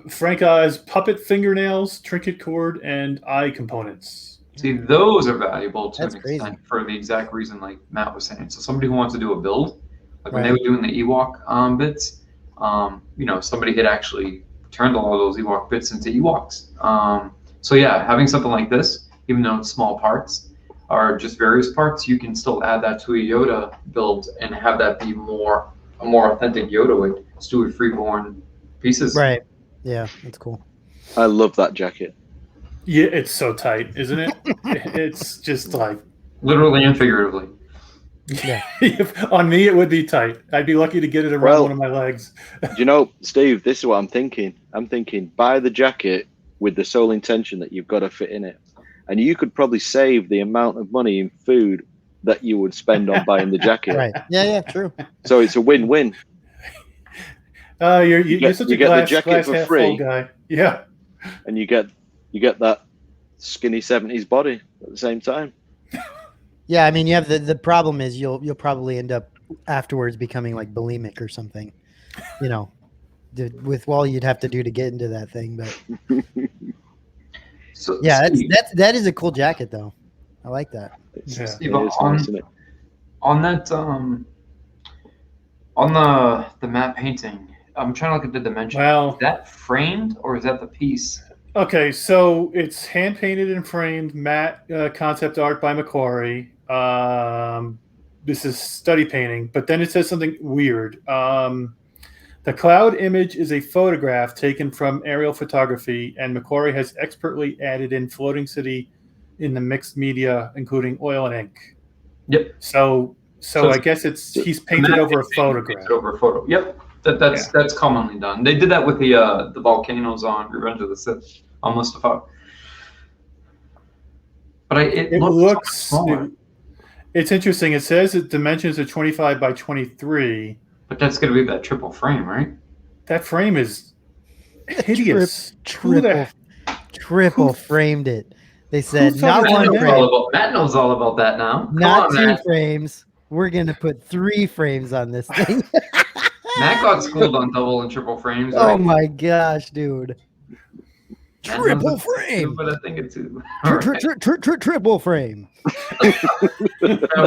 Frank Oz puppet fingernails, trinket cord, and eye components. See, those are valuable to That's an crazy. extent for the exact reason like Matt was saying. So somebody who wants to do a build, like when they Right. were doing the Ewok bits, somebody had actually turned a lot of those Ewok bits into Ewoks. So yeah, having something like this, even though it's small parts, are just various parts, you can still add that to a Yoda build and have that be a more authentic Yoda with Stewie Freeborn pieces. right. Yeah, that's cool. I love that jacket. Yeah, it's so tight, isn't it? It's just like Literally and figuratively. Yeah. On me, it would be tight. I'd be lucky to get it around one of my legs. Do you know, Steve, this is what I'm thinking. I'm thinking buy the jacket with the sole intention that you've got to fit in it. And you could probably save the amount of money in food that you would spend on buying the jacket. Right. Yeah, true. So it's a win-win. You're such a get the glass jacket for half free. full guy. Yeah. And you get that skinny 70s body at the same time. Yeah, I mean, you have the problem is you'll probably end up afterwards becoming like bulimic or something, with all you'd have to do to get into that thing. But So yeah, Steve, that is a cool jacket though. I like that. Yeah. Steve, It is nice, isn't it? on that on the matte painting, I'm trying to look at the dimension. Well- Is that framed or is that the piece? Okay, so it's hand painted and framed matte concept art by Macquarie. This is study painting, but then it says something weird. The cloud image is a photograph taken from aerial photography, and Macquarie has expertly added in floating city in the mixed media, including oil and ink. Yep. So So I guess he's painted over a photograph. Painted over a photo. Yep. That's commonly done. They did that with the volcanoes on Revenge of the Sith on Mustafar. But it looks smaller. It's interesting. It says that dimensions are 25 by 23. But that's going to be that triple frame, right? That frame is hideous. Who the- Triple framed it. They said Who thought not it one was frame, Matt knows all about that now. not Come on, two Matt. frames. We're gonna put 3 frames on this thing. Matt got schooled on double and triple frames. Oh right? my gosh, dude! Matt Triple knows frame. But I think it's two. All right. Triple frame.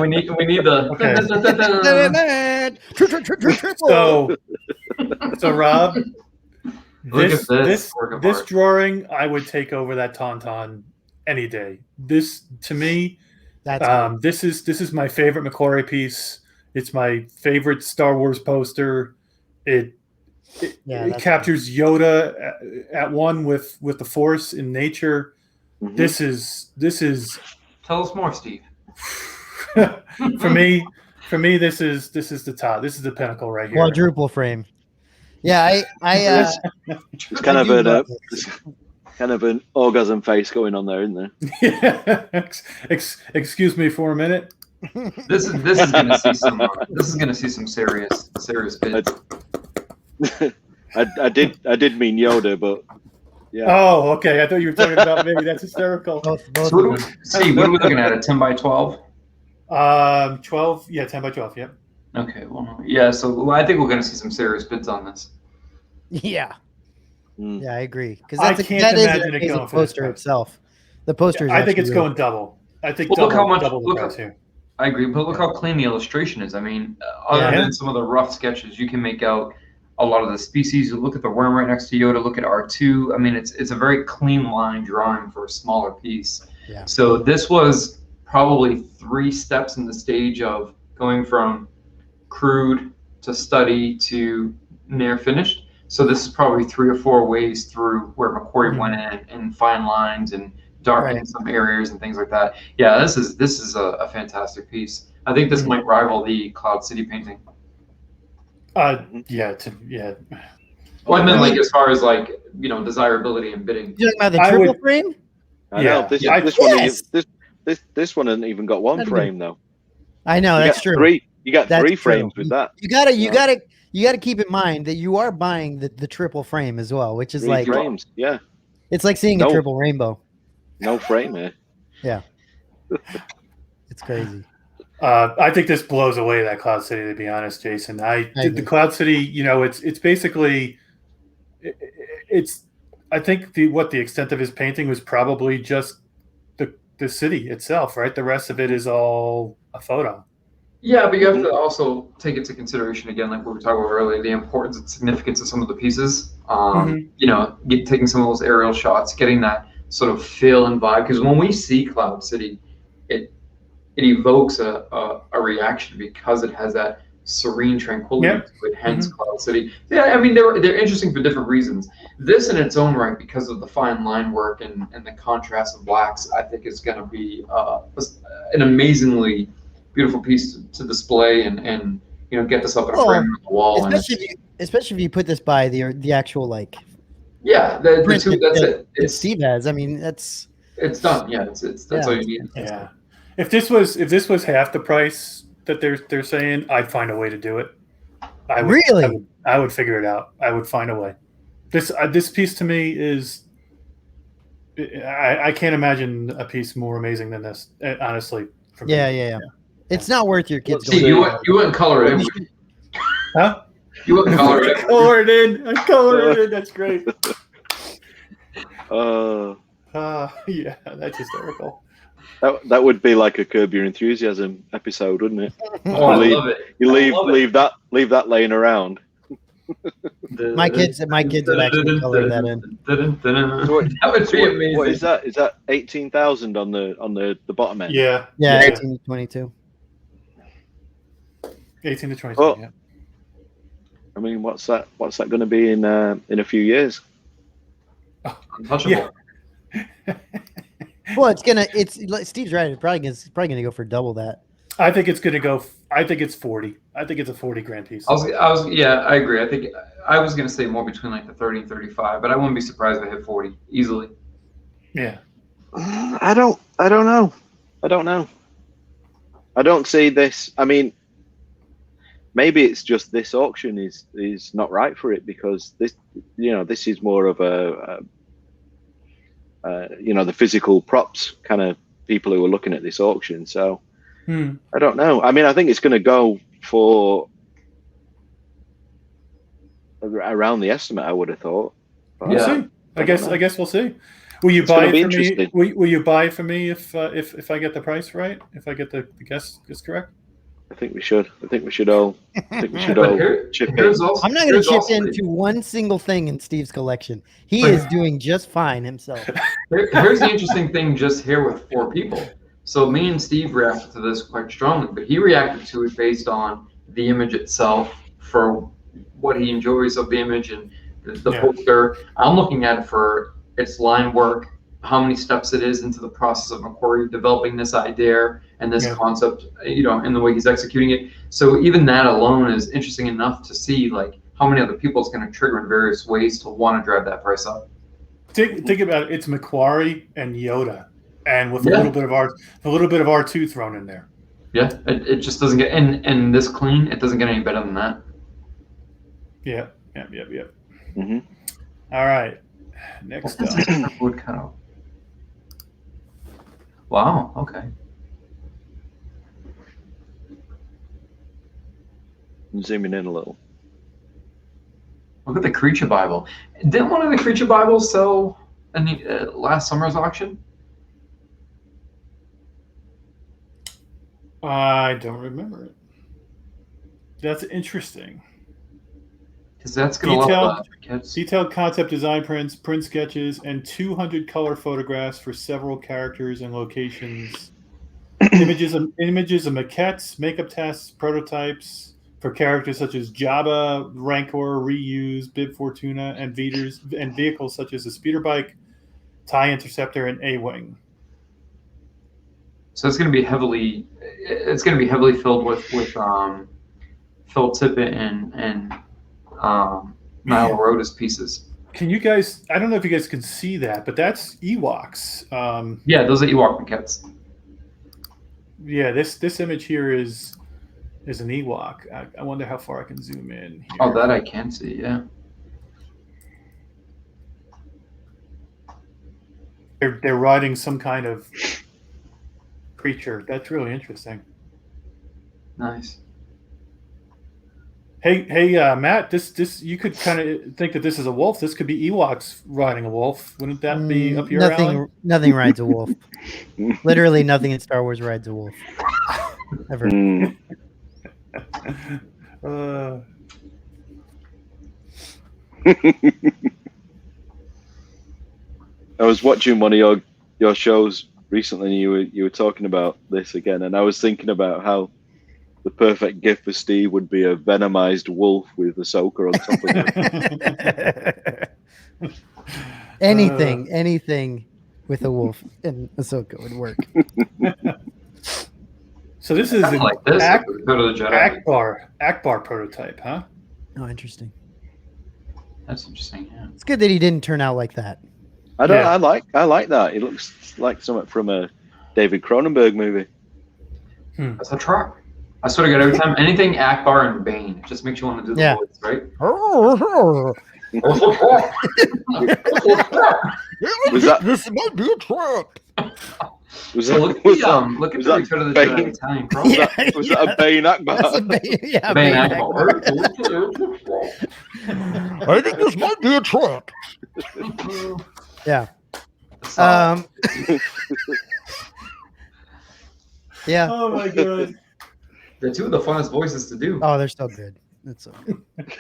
We need the. Okay. So Rob, Look at this. this drawing, I would take over that Taunton any day. This, to me, That's this is my favorite Macquarie piece. It's my favorite Star Wars poster. It captures Yoda at one with the Force in nature. Mhm. This is Tell us more, Steve. for me. This is the top. This is the pinnacle right here. quadruple frame. Yeah, I It's kind of an orgasm face going on there, isn't there? Excuse me for a minute. This is gonna see some. This is gonna see some serious bits. I did mean Yoda, but yeah. Oh, okay. I thought you were talking about maybe that's hysterical. both So of them. Steve, what are we looking at? A 10 by 12? 12. Yeah, 10 by 12. Yep. Okay. Well, yeah. So I think we're gonna see some serious bids on this. Yeah, Mm. yeah, I agree. Because I that can't is imagine an it amazing going for this poster price. itself. The poster is I think actually it's really- going double. I think Well, look how much- double the look price how- here. I agree, but look how clean the illustration is. I mean, other Yeah. than some of the rough sketches, you can make out a lot of the species. You look at the worm right next to Yoda. Look at R2. I mean, it's a very clean line drawing for a smaller piece. Yeah. So this was probably 3 steps in the stage of going from crude to study to near finished. So this is probably 3 or 4 ways through where Macquarie went in and fine lines and darkening Right. some areas and things like that. Yeah, this is a fantastic piece. I think this might rival the Cloud City painting. Yeah. Well, I meant like as far as like desirability and bidding. You talking about the I triple would- frame? I Yeah. know this Yeah, this one yes. This one hasn't even got one Not frame though. I know You that's got true. three. You got That's three true. frames with that. You gotta keep in mind that you are buying the triple frame as well, which is Three like frames. Yeah. it's like seeing a No. triple rainbow. No frame here. Yeah, it's crazy. I think this blows away that Cloud City. To be honest, Jason, the agree. Cloud City. You know, it's basically it's. I think the extent of his painting was probably just the city itself, right? The rest of it is all a photo. Yeah, but you have to also take into consideration again, like we were talking about earlier, the importance and significance of some of the pieces. You know, taking some of those aerial shots, getting that sort of feel and vibe. Because when we see Cloud City, it evokes a reaction because it has that serene tranquility to it. Hence, Cloud City. Yeah, I mean they're interesting for different reasons. This in its own right, because of the fine line work and the contrast of blacks, I think is going to be an amazingly beautiful piece to display and you know get this up in a frame on the wall. Especially if you put this by the actual like the print two. That's it. that Steve has. I mean, it's done. Yeah, that's all you need. Yeah. If this was half the price that they're saying, I'd find a way to do it. I would figure it out. I would find a way. This piece to me is. I can't imagine a piece more amazing than this. Honestly. Yeah. It's not worth your kids. See, you wouldn't color it in. Huh? You wouldn't color it in. Color it in. I color it in. That's great. Yeah, that's hysterical. That would be like a Curb Your Enthusiasm episode, wouldn't it? Oh, I love it. You leave that laying around. My kids would actually color that in. That would be amazing. What is that? Is that 18,000 on the bottom end? Yeah. 18 to 22. 18 to 22. Oh. Yeah. I mean, what's that going to be in a few years? Untouchable. Yeah. Well, Steve's right. It's probably gonna go for double that. I think it's gonna go. I think it's 40. I think it's a 40 grand piece. I agree. I think I was gonna say more between like the 30 and 35, but I wouldn't be surprised if I hit 40 easily. Yeah. I don't know. I don't see this. I mean, maybe it's just this auction is not right for it because this is more of a the physical props kind of people who are looking at this auction. So I don't know. I mean, I think it's going to go for around the estimate. I would have thought. But We'll see. I guess we'll see. Will you buy it for me? Will you buy it for me if I get the price right? If I get the guess correct? I think we should. I think we should all chip in. I'm not going to chip into one single thing in Steve's collection. He is doing just fine himself. Here's the interesting thing just here with 4 people. So me and Steve reacted to this quite strongly, but he reacted to it based on the image itself for what he enjoys of the image and the poster. I'm looking at it for its line work, how many steps it is into the process of McQuarrie developing this idea and this concept, and the way he's executing it. So even that alone is interesting enough to see like how many other people it's going to trigger in various ways to want to drive that price up. Think about it. It's McQuarrie and Yoda, and with a little bit of R2 thrown in there. Yeah, it just doesn't get and this clean. It doesn't get any better than that. Yeah. Mm-hmm. All right. Next up. Wood cutout. Wow. Okay. I'm zooming in a little. Look at the Creature Bible. Didn't one of the Creature Bibles sell in the last summer's auction? I don't remember it. That's interesting. Because that's going to love kids. Detailed concept design prints, print sketches, and 200 color photographs for several characters and locations. images of maquettes, makeup tests, prototypes for characters such as Jabba, Rancor, Reuse, Bib Fortuna, and vehicles such as a speeder bike, TIE Interceptor, and A-Wing. So it's going to be heavily filled with Phil Tippett and Nile Rhoda's pieces. Can you guys? I don't know if you guys can see that, but that's Ewoks. Yeah, those are Ewok maquettes. Yeah, this image here is an Ewok. I wonder how far I can zoom in here. Oh, that I can see. Yeah. They're riding some kind of creature. That's really interesting. Nice. Hey, Matt. This you could kind of think that this is a wolf. This could be Ewoks riding a wolf. Wouldn't that be up your alley? Nothing rides a wolf. Literally nothing in Star Wars rides a wolf. Ever. I was watching one of your shows recently, and you were talking about this again, and I was thinking about how the perfect gift for Steve would be a venomized wolf with Ahsoka on top of it. Anything with a wolf and Ahsoka would work. So this is an Like this. Go to the Jedi. Akbar prototype, huh? Oh, interesting. That's interesting. Yeah. It's good that he didn't turn out like that. I like that. It looks like something from a David Cronenberg movie. That's a truck. I swear to God, every time anything Akbar and Bane, it just makes you want to do the voice, right? Was that? This might be a trap. Was So that? look at Was the that? look at was the that Return of the Bane? Jedi Italian pro. Was that a Bane Akbar? That's a Bane, yeah, Bane Bane Akbar. I think this might be a trap. Yeah. Yeah. Oh my god. They're two of the funnest voices to do. Oh, they're so good. That's so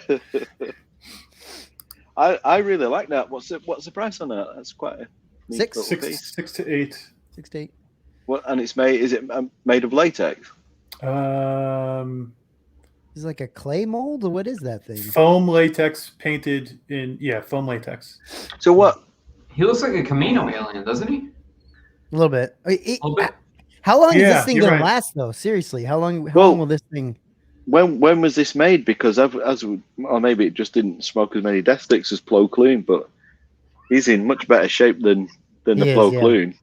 good. I really like that. What's the price on that? That's quite a neat Six. little piece. 6 to 8. 6 to 8. What? And it's made? Is it made of latex? Is it like a clay mold, or what is that thing? Foam latex painted in foam latex. So what? He looks like a Camino alien, doesn't he? A little bit. A little bit. How long is Yeah, this thing you're gonna right. last, though? Seriously, how long will this thing? When was this made? Because or maybe it just didn't smoke as many death sticks as Plo Koon, but he's in much better shape than the He is, Plo yeah. Koon.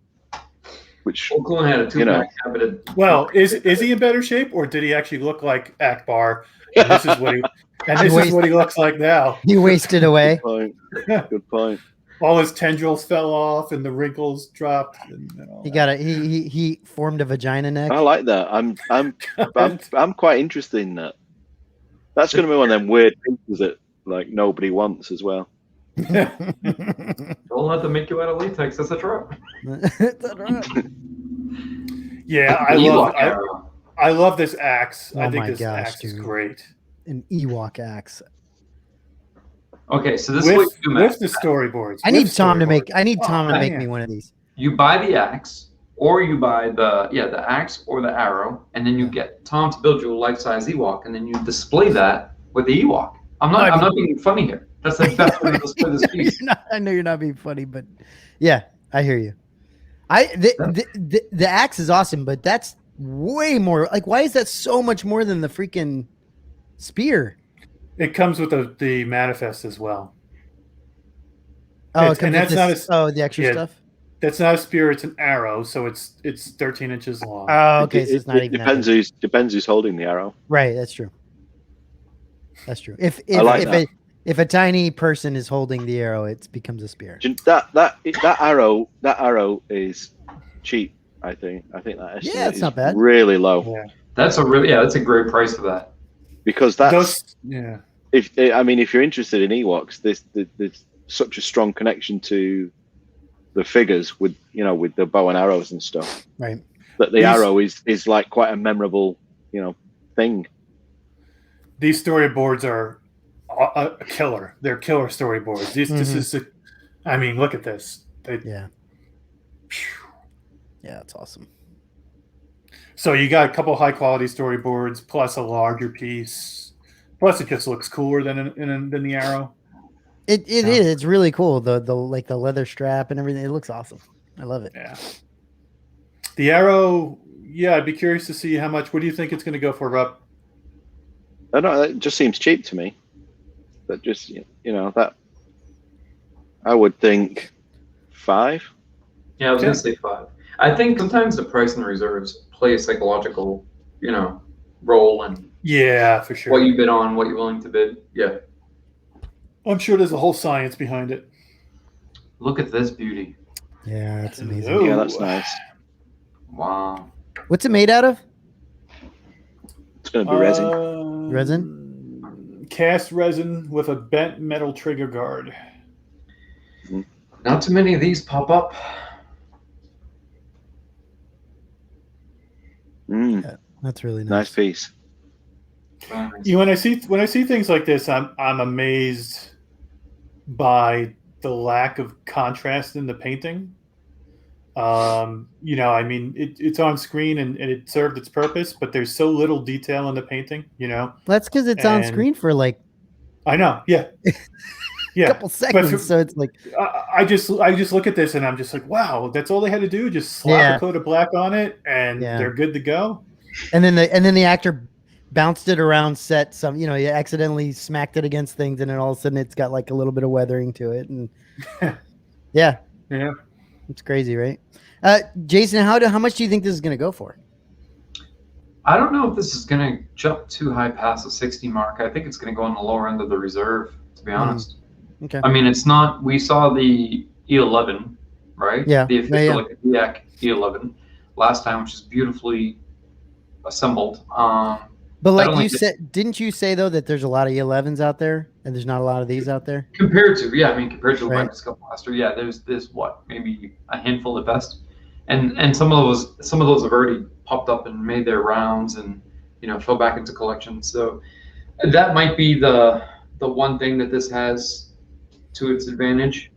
Which Plo Koon had a two-pack habited. Well, is he in better shape, or did he actually look like Akbar? And this is what he looks like now. He wasted away. Good point. All his tendrils fell off, and the wrinkles dropped. And all He that. got he formed a vagina neck. I like that. I'm quite interested in that. That's going to be one of them weird things that like nobody wants as well. Don't let them make you out of latex. That's a trap. Yeah, I love this axe. I Oh think my this gosh, axe is dude. great. An Ewok axe. Okay, so this is what you do, Matt. With the storyboards. I need With Tom to storyboards. make man. me one of these. You buy the axe, or you buy the axe or the arrow, and then you get Tom to build you a life-size Ewok, and then you display that with the Ewok. I'm not being funny here. That's the best way to display this piece. I know you're not being funny, but yeah, I hear you. The axe is awesome, but that's way more. Like, why is that so much more than the freaking spear? It comes with the manifest as well. Oh, And that's not the extra stuff. That's not a spear; it's an arrow, so it's 13 inches long. Oh, okay, so it's not It even depends who's holding the arrow. right. That's true. That's true. If a tiny person is holding the arrow, it becomes a spear. That arrow is cheap. I think that estimate it's not is bad. really low. Yeah. That's a great price for that. Because Yeah. if you're interested in Ewoks, there's such a strong connection to the figures with the bow and arrows and stuff. Right. That the arrow is like quite a memorable thing. These storyboards are a killer. They're killer storyboards. This is look at this. Yeah, it's awesome. So you got a couple high quality storyboards plus a larger piece. Plus, it just looks cooler than the arrow. It is. It's really cool. The leather strap and everything. It looks awesome. I love it. Yeah. The arrow. Yeah, I'd be curious to see how much. What do you think it's going to go for, Rupp? I don't know. It just seems cheap to me. But just that I would think 5. Yeah, I was gonna say 5. I think sometimes the price in the reserves play a psychological, role and Yeah, for sure. what you bid on, what you're willing to bid. Yeah. I'm sure there's a whole science behind it. Look at this beauty. Yeah, that's amazing. Hello. Yeah, that's nice. Wow. What's it made out of? It's going to be resin. Resin? Cast resin with a bent metal trigger guard. Not too many of these pop up. That's really nice. Nice piece. When I see things like this, I'm amazed by the lack of contrast in the painting. I mean, it's on screen and it served its purpose, but there's so little detail in the painting. That's because it's on screen for like. I know, yeah, yeah, a couple seconds. So it's like I just look at this and I'm just like, wow, that's all they had to do, just slap a coat of black on it, and they're good to go. And then the actor bounced it around set. He accidentally smacked it against things, and then all of a sudden it's got like a little bit of weathering to it, and yeah, it's crazy, right? Jason, how much do you think this is going to go for? I don't know if this is going to jump too high past the 60 mark. I think it's going to go on the lower end of the reserve, to be honest. Okay. I mean, it's not. We saw the E11, right? Yeah. The official EAC E11 last time, which is beautifully assembled. But like you said, didn't you say though that there's a lot of E11s out there, and there's not a lot of these out there? Compared to a microscope blaster, there's what, maybe a handful at best, and some of those have already popped up and made their rounds and fell back into collections. So that might be the one thing that this has to its advantage.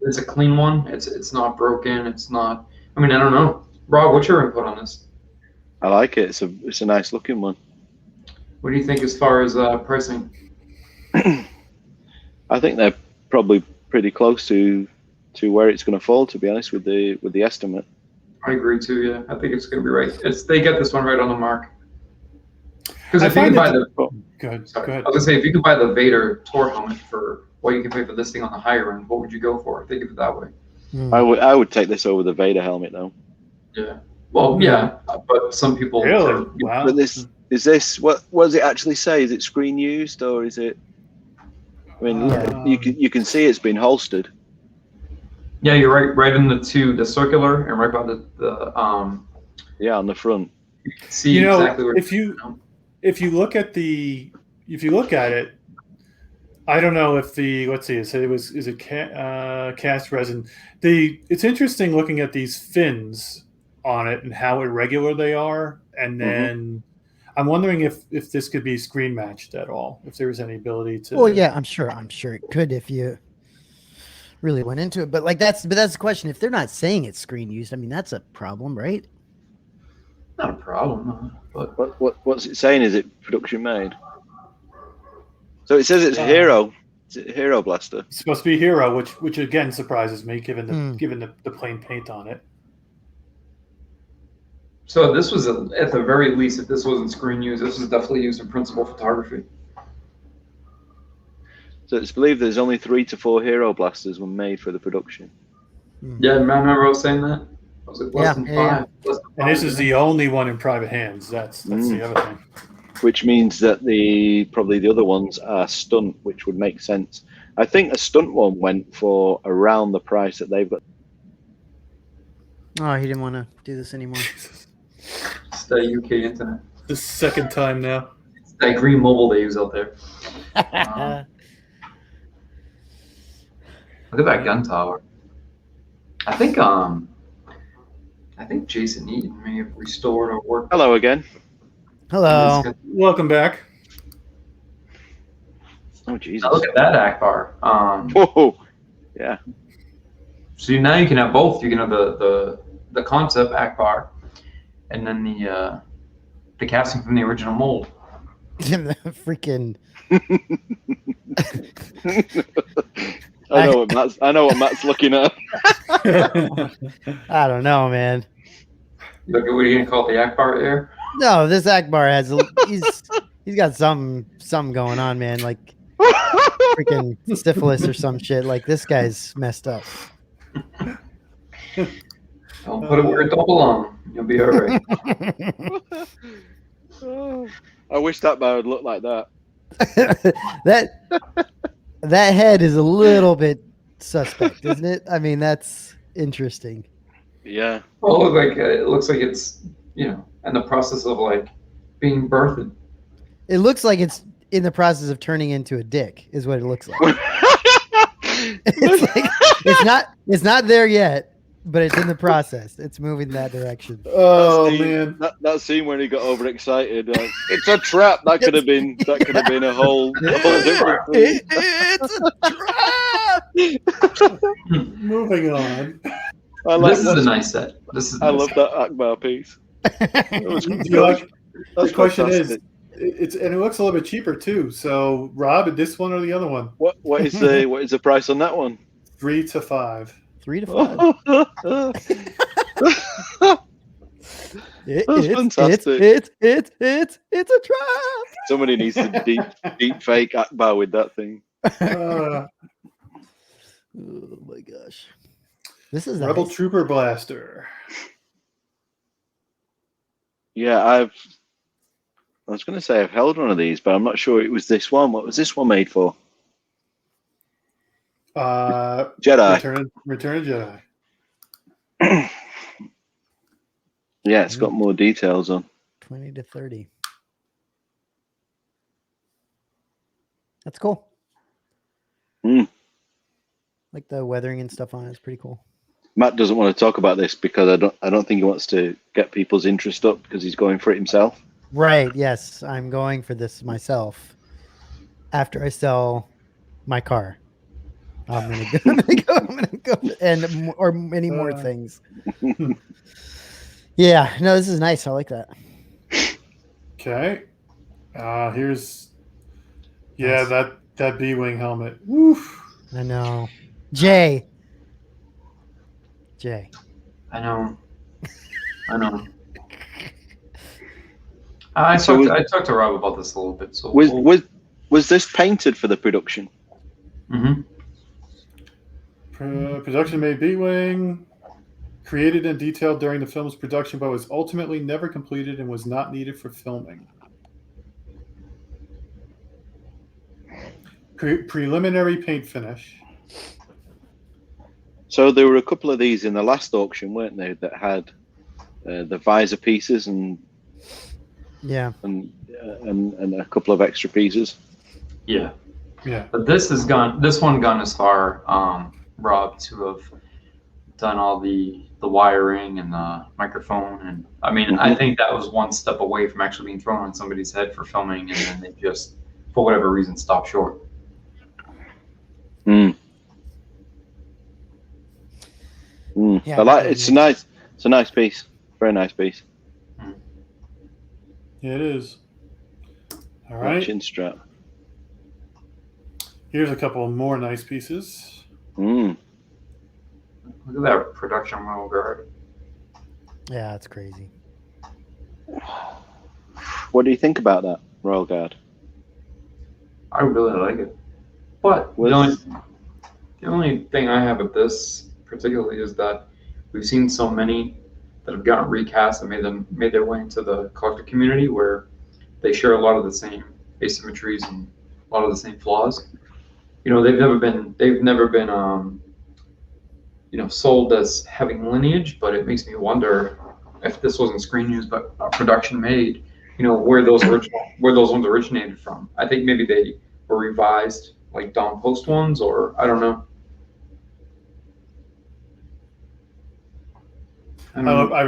It's a clean one. It's not broken. It's not. I mean, I don't know. Rob, what's your input on this? I like it. It's a nice looking one. What do you think as far as pricing? I think they're probably pretty close to where it's going to fall, to be honest, with the estimate. I agree too. Yeah, I think it's going to be right. They get this one right on the mark. Because I if you can buy Go ahead. I was gonna say, if you could buy the Vader Tor helmet for what you can pay for this thing on the higher end, what would you go for? Think of it that way. I would take this over the Vader helmet though. Yeah. Well, yeah, but some people. Really? Wow. But this what does it actually say? Is it screen used or is it? I mean, you can see it's been holstered. Yeah, you're right. Right in the circular, and right by the on the front. You can see exactly where. If you look at it, I don't know if let's see, is it cast resin? It's interesting looking at these fins on it and how irregular they are, and then I'm wondering if this could be screen matched at all, if there was any ability to. Well, yeah, I'm sure it could if you really went into it. But that's the question. If they're not saying it's screen used, I mean that's a problem, right? Not a problem, but what's it saying? Is it production made? So it says it's Hero. Is it Hero blaster? It's supposed to be Hero, which again surprises me, given the plain paint on it. So this was at the very least, if this wasn't screen used, this was definitely used in principal photography. So it's believed there's only 3 to 4 Hero blasters were made for the production. Yeah, remember I was saying that? I was like, less than 5. And this is the only one in private hands. That's the other thing. Which means that probably the other ones are stunt, which would make sense. I think a stunt one went for around the price that they've got. Oh, he didn't want to do this anymore. It's the UK internet. The second time now. It's that green mobile they use out there. Look at that gun tower. I think Jason Eaton may have restored or worked. Hello again. Hello. Welcome back. Oh Jesus! Now look at that Akbar. Whoa. Yeah. So now you can have both. You can have the concept Akbar, and then the casting from the original mold. Freaking. I know what Matt's looking at. I don't know, man. Look at what are you gonna call it, the Akbar there? No, this Akbar has he's got something going on, man. Like freaking syphilis or some shit. Like this guy's messed up. Don't put a weird double on. You'll be all right. Oh, I wish that bar would look like that. that head is a little bit suspect, isn't it? I mean, that's interesting. Well, Yeah. it looks like it's in the process of like being birthed. It looks like it's in the process of turning into a dick, is what it looks like. It's not there yet, but it's in the process. It's moving that direction. Oh That scene- man. that scene when he got overexcited, it's a trap. That could have been a whole different thing. It's a trap. Moving on. This is a nice set. I love that Akbar piece. The question is, it looks a little bit cheaper too. So, Rob, this one or the other one? What is the price on that one? 3 to 5. 3 to 5. That's fantastic. It's a trap. Somebody needs to deep fake Akbar with that thing. Uh, Oh my gosh. This is Rebel nice. Trooper Blaster. Yeah, I was going to say I've held one of these, but I'm not sure it was this one. What was this one made for? Jedi. Return of Jedi. Yeah, it's got more details on. 20 to 30. That's cool. Like the weathering and stuff on it is pretty cool. Matt doesn't want to talk about this because I don't think he wants to get people's interest up because he's going for it himself. Right. Yes, I'm going for this myself. After I sell my car, I'm gonna go, and or many more things. Yeah. No, this is nice. I like that. Okay. Here's that B-wing helmet. Woof. I know. Jay. I know. I talked to Rob about this a little bit. So was this painted for the production? Mm-hmm. Production made B-wing, created and detailed during the film's production, but was ultimately never completed and was not needed for filming. Preliminary paint finish. So there were a couple of these in the last auction, weren't there, that had the visor pieces and a couple of extra pieces. Yeah. But this one gone as far, Rob, to have done all the wiring and the microphone, and I mean, I think that was one step away from actually being thrown on somebody's head for filming, and then they just, for whatever reason, stopped short. Yeah, I like it's a nice piece, very nice piece. Yeah, it is. All right. Chin strap. Here's a couple more nice pieces. Look at that production royal guard. Yeah, that's crazy. What do you think about that royal guard? I really like it, but the only thing I have with this particularly is that we've seen so many that have gotten recast and made their way into the collector community where they share a lot of the same asymmetries and a lot of the same flaws. They've never been sold as having lineage, but it makes me wonder if this wasn't screen used but production made, where those ones originated from. I think maybe they were revised like Dawn Post ones, or I don't know. I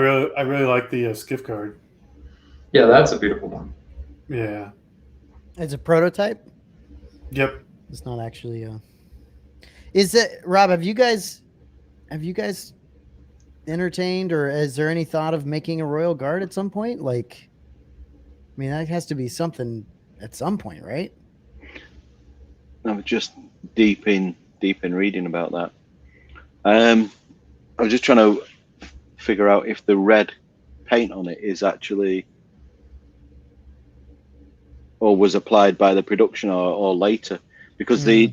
really like the skiff card. Yeah, that's a beautiful one. Yeah. It's a prototype. Yep. It's not actually. Is it, Rob? Have you guys entertained, or is there any thought of making a royal guard at some point? Like, I mean, that has to be something at some point, right? I'm just deep in reading about that. I was just trying to figure out if the red paint on it is actually, or was applied by the production or later, because the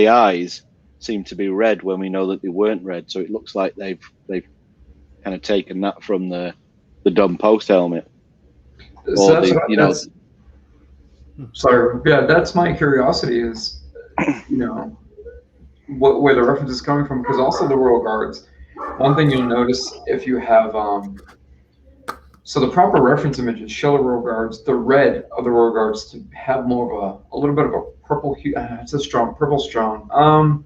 eyes seem to be red when we know that they weren't red. So it looks like they've kind of taken that from the dumb post helmet. So Or that's the, what, you know, that's, sorry, yeah, that's my curiosity is, you know, where the reference is coming from, because also the Royal Guards. One thing you'll notice if you have, so the proper reference images show the Royal Guards, the red of the Royal Guards to have more of a little bit of a purple hue. It's a strong, purple strong.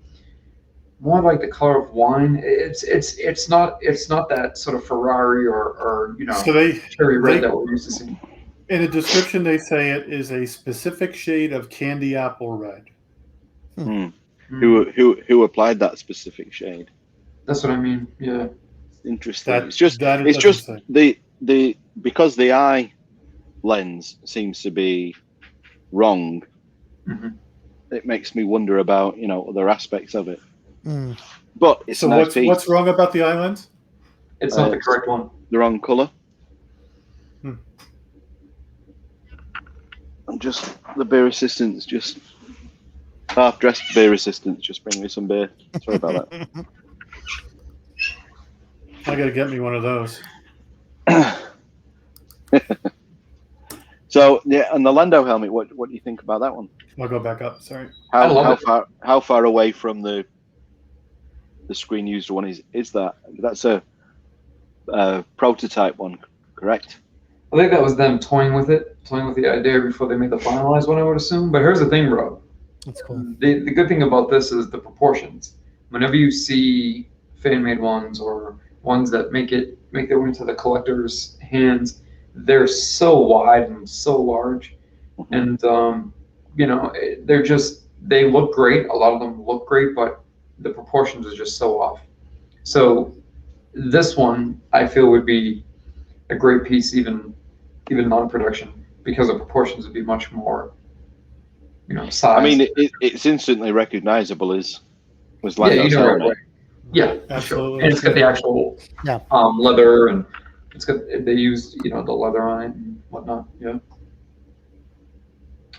More like the color of wine. It's not that sort of Ferrari or you know, So cherry red that we're used to seeing. in the description they say it is a specific shade of candy apple red. Who applied that specific shade? That's what I mean. Yeah. Interesting. That it's just doesn't say. the because the eye lens seems to be wrong. Mhm. It makes me wonder about, you know, other aspects of it. Mm. But it's So a nice piece. what's wrong about the islands? It's not the correct one. The wrong color. Hmm. I'm just the beer assistants, just half-dressed beer assistants, just bring me some beer. Sorry about that. I got to get me one of those. So yeah, and the Lando helmet. What do you think about that one? I'll go back up. Sorry. How far away from the screen used one is that? That's a prototype one, correct? I think that was them toying with the idea before they made the finalized one, I would assume. But here's the thing, Rob. That's cool. The good thing about this is the proportions. Whenever you see fan-made ones or ones that make their way into the collector's hands, they're so wide and so large, and you know, they look great. A lot of them look great, but the proportions are just so off. So this one I feel would be a great piece, even non-production, because the proportions would be much more, you know, size. I mean, it's instantly recognizable as yeah, Lando's you know, helmet. right. Yeah, Absolutely. sure. And it's got the actual leather, and they used, you know, the leather on it and whatnot. Yeah,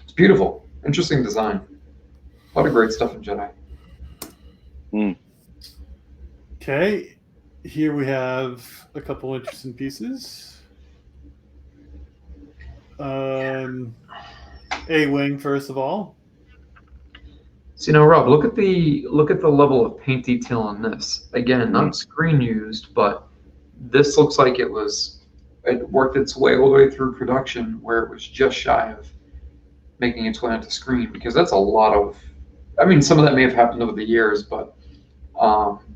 it's beautiful, interesting design. A lot of great stuff in Jedi. Okay, here we have a couple interesting pieces. A-wing first of all. So, you know, Rob, look at the level of paint detail on this. Again, not screen used, but this looks like it worked its way all the way through production, where it was just shy of making its way onto screen, because that's a lot of. I mean, some of that may have happened over the years, but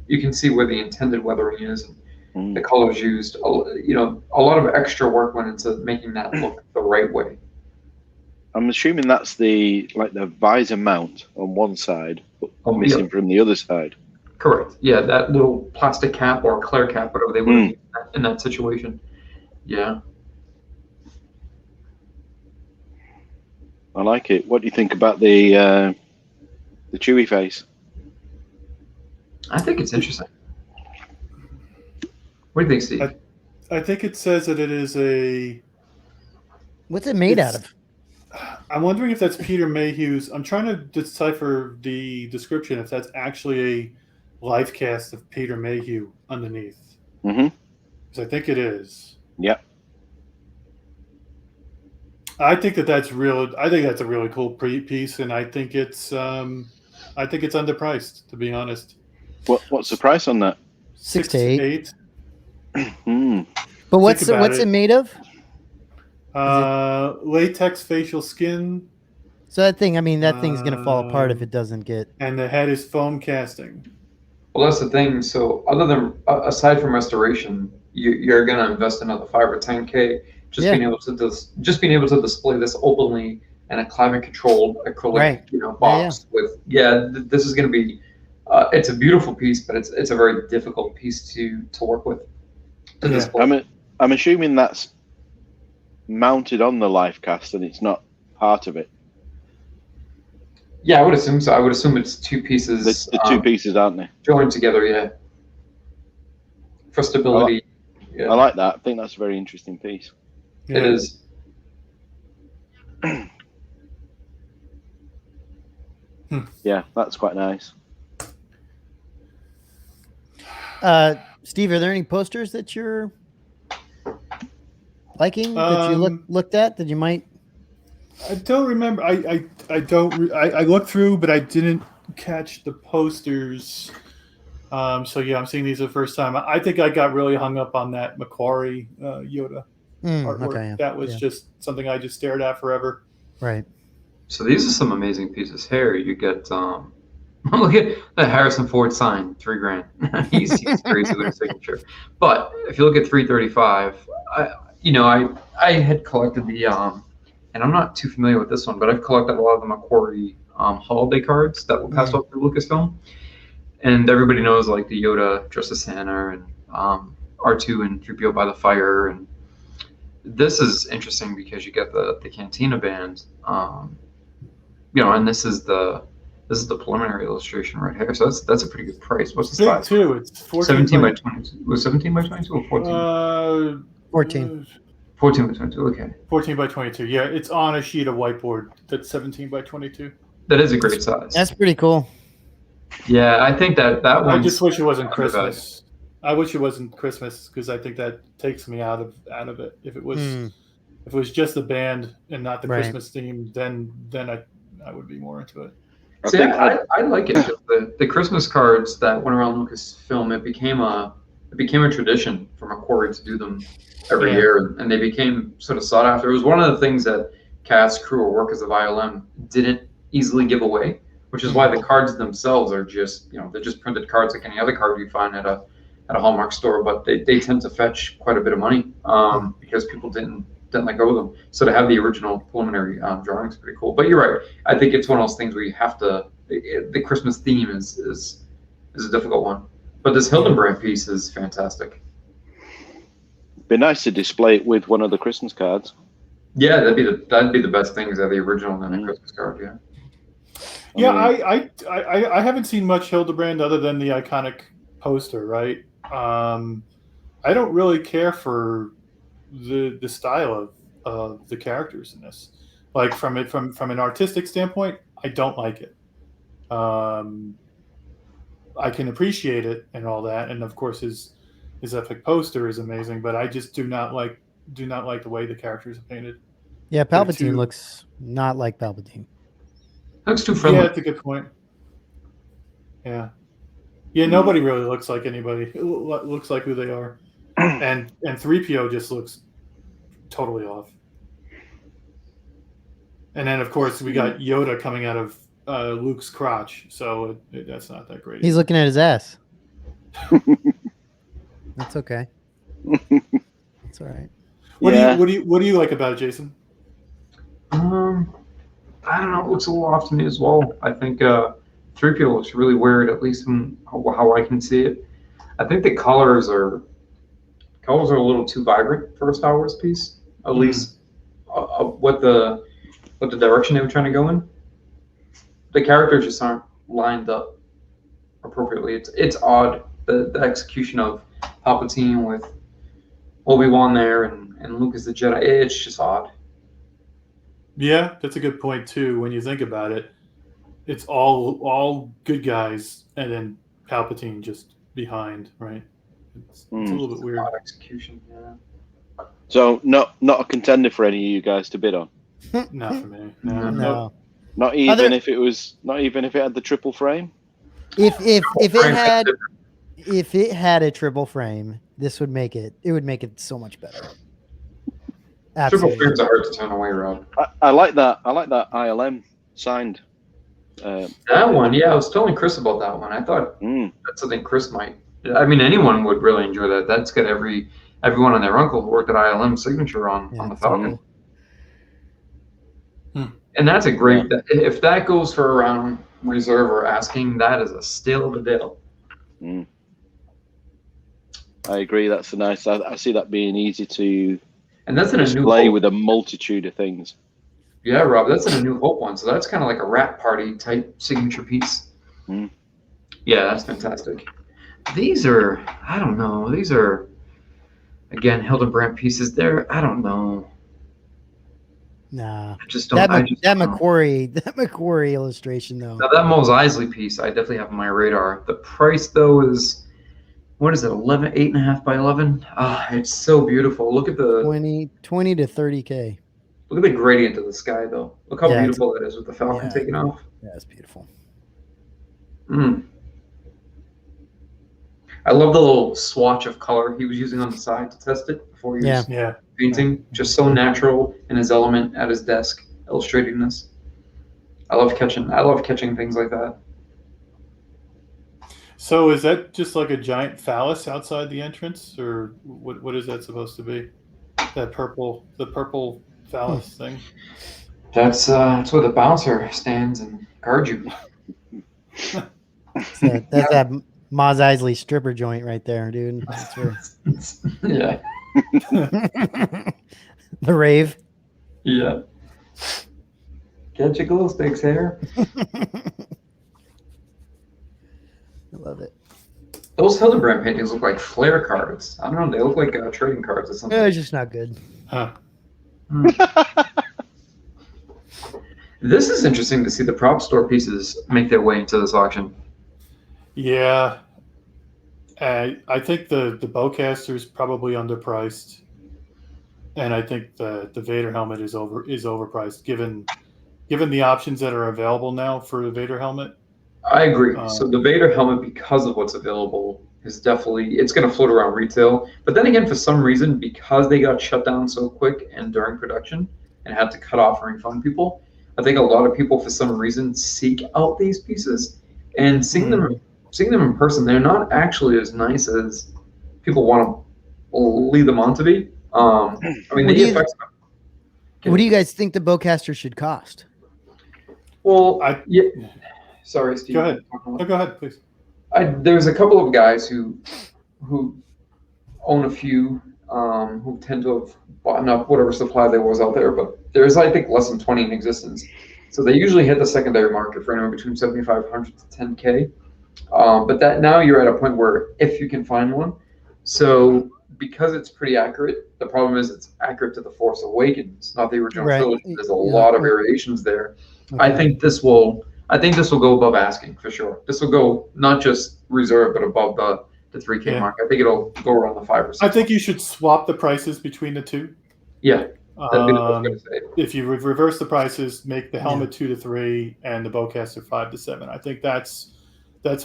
you can see where the intended weathering is, and the colors used. You know, a lot of extra work went into making that look the right way. I'm assuming that's the visor mount on one side, but missing from the other side. Correct. Yeah, that little plastic cap or clear cap, whatever they would have used in that situation. Yeah. I like it. What do you think about the Chewie face? I think it's interesting. What do you think, Steve? I think it says that it is a. What's it made out of? I'm wondering if that's Peter Mayhew's. I'm trying to decipher the description if that's actually a live cast of Peter Mayhew underneath. Mm-hmm. Because I think it is. Yep. I think that's real. I think that's a really cool piece, and I think it's underpriced, to be honest. What's the price on that? 6 to 8. But what's it made of? Latex facial skin. So that thing's gonna fall apart if it doesn't get. And the head is foam casting. Well, that's the thing. So, aside from restoration, you're gonna invest another $5 or $10K being able to display this openly in a climate-controlled acrylic box with. This is gonna be. It's a beautiful piece, but it's a very difficult piece to work with. I'm assuming that's mounted on the life cast and it's not part of it. Yeah, I would assume so. I would assume it's two pieces. The two pieces, aren't they? Joined together, yeah. For stability. I like that. I think that's a very interesting piece. Yeah. It is. Yeah, that's quite nice. Steve, are there any posters that you're liking that you looked at that you might? I don't remember. I don't. I looked through, but I didn't catch the posters. So yeah, I'm seeing these the first time. I think I got really hung up on that Macquarie Yoda artwork. Okay, yeah. That was just something I just stared at forever. Right. So these are some amazing pieces here. You get look at the Harrison Ford sign, $3,000. he's crazy with his signature. But if you look at 335, I had collected the and I'm not too familiar with this one, but I've collected a lot of the Macquarie holiday cards that were passed off through Lucasfilm. And everybody knows like the Yoda dressed as Santa and R2 and 3PO by the fire. And this is interesting because you get the Cantina band, and this is the preliminary illustration right here. So that's a pretty good price. What's the size? Too. It's 17 by 22. Was 17 by 22 or 14? 14. 14 by 22. Okay. 14 by 22. Yeah, it's on a sheet of whiteboard that's 17 by 22. That is a great size. That's pretty cool. Yeah, I think that one. I just wish it wasn't Christmas. I wish it wasn't Christmas because I think that takes me out of it. If it was just the band and not the Christmas theme, then I would be more into it. See, I like it. The Christmas cards that went around Lucasfilm, it became a tradition for Macquarie to do them every year, and they became sort of sought after. It was one of the things that cast, crew, or workers of ILM didn't easily give away, which is why the cards themselves are just, they're just printed cards like any other card you find at a Hallmark store, but they tend to fetch quite a bit of money because people didn't let go of them. So to have the original preliminary drawing is pretty cool. But you're right. I think it's one of those things where you have to. The Christmas theme is a difficult one, but this Hildenbrand piece is fantastic. Be nice to display it with one of the Christmas cards. Yeah, that'd be the best thing is that the original and then the Christmas card. Yeah. Yeah, I haven't seen much Hildebrand other than the iconic poster, right? I don't really care for the style of the characters in this. Like from an artistic standpoint, I don't like it. I can appreciate it and all that, and of course his epic poster is amazing, but I just do not like the way the characters are painted. Yeah, Palpatine looks not like Palpatine. Looks too friendly. Yeah, that's a good point. Yeah, nobody really looks like anybody. It looks like who they are, and 3PO just looks totally off. And then of course we got Yoda coming out of Luke's crotch, so that's not that great. He's looking at his ass. That's okay. That's all right. What do you like about it, Jason? I don't know. It looks a little off to me as well. I think 3PO looks really weird, at least from how I can see it. I think the colors are a little too vibrant for a Star Wars piece. At least what the direction they were trying to go in. The characters just aren't lined up appropriately. It's odd, the execution of Palpatine with Obi-Wan there and Luke as the Jedi. It's just odd. Yeah, that's a good point too. When you think about it, it's all good guys, and then Palpatine just behind, right? It's a little bit weird. Odd execution, yeah. So not a contender for any of you guys to bid on. Not for me. No. Not even if it had the triple frame. If it had a triple frame, this would make it. It would make it so much better. Absolutely. Triple frames are hard to turn away, Rob. I like that. I like that ILM signed. That one, yeah. I was telling Chris about that one. I thought that's something Chris might. I mean, anyone would really enjoy that. That's got everyone and their uncle who worked at ILM signature on the Falcon. And that's a great. If that goes for around reserve or asking, that is a steal of a deal. I agree. That's a nice. I see that being easy to. And that's in a display new with a multitude of things. Yeah, Rob, that's in a New Hope one. So that's kind of like a wrap party type signature piece. Yeah, that's fantastic. These are, I don't know. These are, again, Hildenbrand pieces. I don't know. Nah, I just don't. That Macquarie illustration though. Now that Mos Eisley piece, I definitely have on my radar. The price though is what is it? 11, 8.5 by 11. Ah, it's so beautiful. Look at the 20 to 30K. look at the gradient of the sky, though. Look how Yeah, beautiful that is with the Falcon yeah. taking off. Yeah, it's beautiful. Mm. I love the little swatch of color he was using on the side to test it before he was Yeah. painting. Just so natural in his element at his desk, illustrating this. I love catching things like that. So is that just like a giant phallus outside the entrance, or what is that supposed to be? The purple phallus thing. That's where the bouncer stands and guards you. That's that Mos Eisley stripper joint right there, dude. That's where Yeah. the rave. Yeah. Get your glow sticks here. I love it. Those Hildebrand paintings look like flare cards. I don't know. They look like trading cards or something. It's just not good. Huh. This is interesting to see the PropStore pieces make their way into this auction. Yeah. I think the bowcaster's probably underpriced, and I think the Vader helmet is overpriced given the options that are available now for the Vader helmet. I agree. So the Vader helmet, because of what's available, is definitely it's going to float around retail. But then again, for some reason, because they got shut down so quick and during production and had to cut off and refund people, I think a lot of people, for some reason, seek out these pieces and seeing them in person. They're not actually as nice as people want to lead them on to be. I mean, the effects. What do you guys think the bowcaster should cost? Well, yeah. Sorry, Steve. Go ahead. No, go ahead, please. There's a couple of guys who own a few who tend to have bought up whatever supply there was out there, but there's, I think, less than 20 in existence. So they usually hit the secondary market for anywhere between 7,500 to 10K. But that now you're at a point where if you can find one, so because it's pretty accurate, the problem is it's accurate to the Force Awakens, not the original trilogy. There's a lot of variations there. Okay. I think this will go above asking for sure. This will go not just reserve, but above the 3K mark. I think it'll go around the 5 or 6. I think you should swap the prices between the two. Yeah. If you reverse the prices, make the helmet 2 to 3 and the bowcaster 5 to 7. I think that's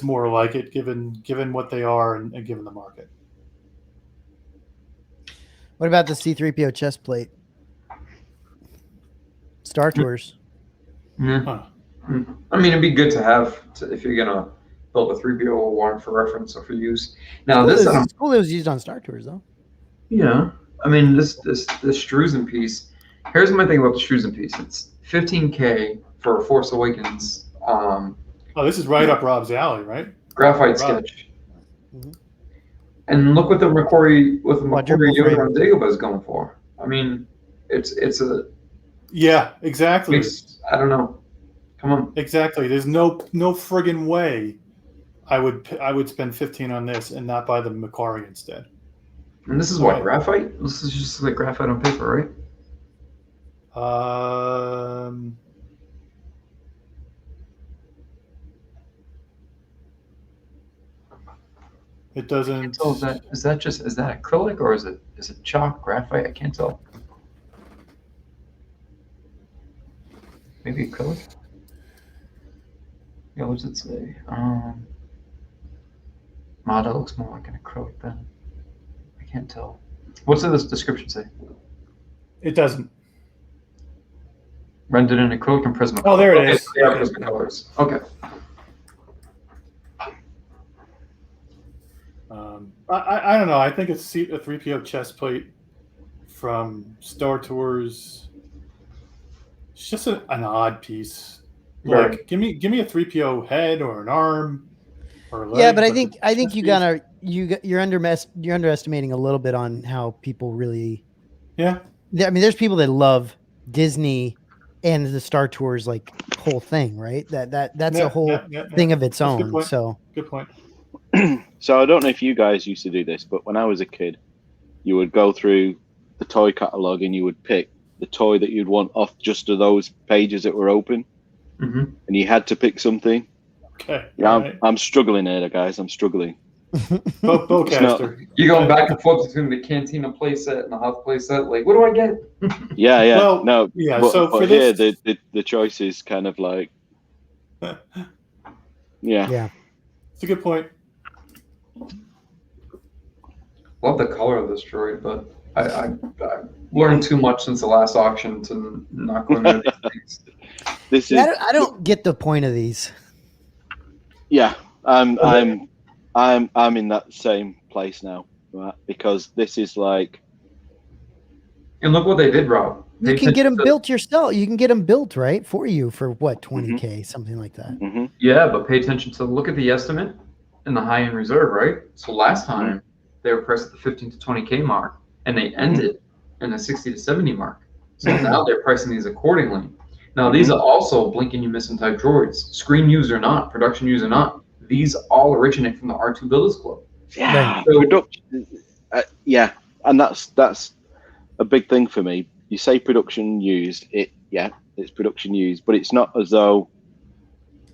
more like it, given what they are and given the market. What about the C-3PO chest plate? Star Tours. Huh. I mean, it'd be good to have if you're gonna build a 3PO one for reference or for use. Now it's cool it was used on Star Tours though. Yeah, I mean this Struzen piece. Here's my thing about the Struzen piece. It's 15K for Force Awakens. This is right up Rob's alley, right? Graphite sketch. Mm-hmm. And look what the McQuarrie Yoda on Dagobah is going for. I mean, it's a. Yeah, exactly. I don't know. Come on. Exactly. There's no friggin' way I would spend 15 on this and not buy the McQuarrie instead. And this is what, graphite? This is just like graphite on paper, right? It doesn't. Is that acrylic or is it chalk, graphite? I can't tell. Maybe acrylic. Yeah, what does it say? Model looks more like an acrylic then. I can't tell. What's this description say? It doesn't. Rendered in acrylic and Prismacolor. Oh, there it is. Yeah, Prismacolors. Okay. I don't know. I think it's a 3PO chest plate from Star Tours. It's just an odd piece. Like, right. give me a 3PO head or an arm or a leg. Yeah, but I think you're underestimating a little bit on how people really. Yeah. I mean, there's people that love Disney and the Star Tours like whole thing, right? That's a whole thing of its own. Good point. So I don't know if you guys used to do this, but when I was a kid, you would go through the toy catalog and you would pick the toy that you'd want off just of those pages that were open, and you had to pick something. Okay. Yeah, I'm struggling here, guys. I'm struggling. Bowcaster. You going back and forth between the Cantina playset and the Hoth playset. Like, what do I get? Yeah, yeah. Well, no, yeah, But, so but for here, this- the choice is kind of like, yeah. Yeah. It's a good point. Love the color of this droid, but I learned too much since the last auction to not go into these things. This Yeah, is I don't get the point of these. yeah. I'm in that same place now, right? Because this is like, And look what they did, Rob. You Pay can get attention them to- built yourself. You can get them built, right, for you for what, 20K, something like that. mm-hmm. Yeah, but pay attention to look at the estimate and the high-end reserve, right? So last time they were priced at the 15 to 20K mark, and they ended in the 60 to 70 mark. So now they're pricing these accordingly. Now these are also blinking you missing type droids, screen used or not, production used or not. These all originate from the R2 Builders Club. Yeah, So- production. Yeah, and that's a big thing for me. You say production used, it's production used, but it's not as though.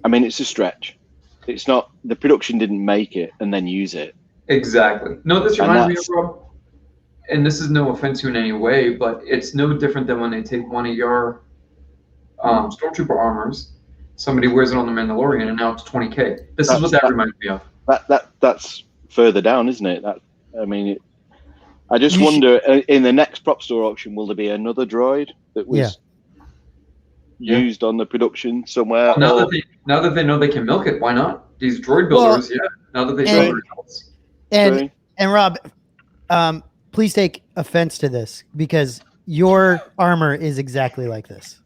I mean, it's a stretch. It's not the production didn't make it and then use it. Exactly. No, this And reminds me of, that's- Rob, and this is no offense to you in any way, but it's no different than when they take one of your Stormtrooper armors, somebody wears it on the Mandalorian, and now it's 20K. This is what that reminds me of. That's further down, isn't it? I mean, I just You wonder in the next PropStore auction, will there be another droid that was used on the production somewhere? Now or- that they know they can milk it, why not? These droid builders, now that they show the results. And Rob, please take offense to this because your armor is exactly like this.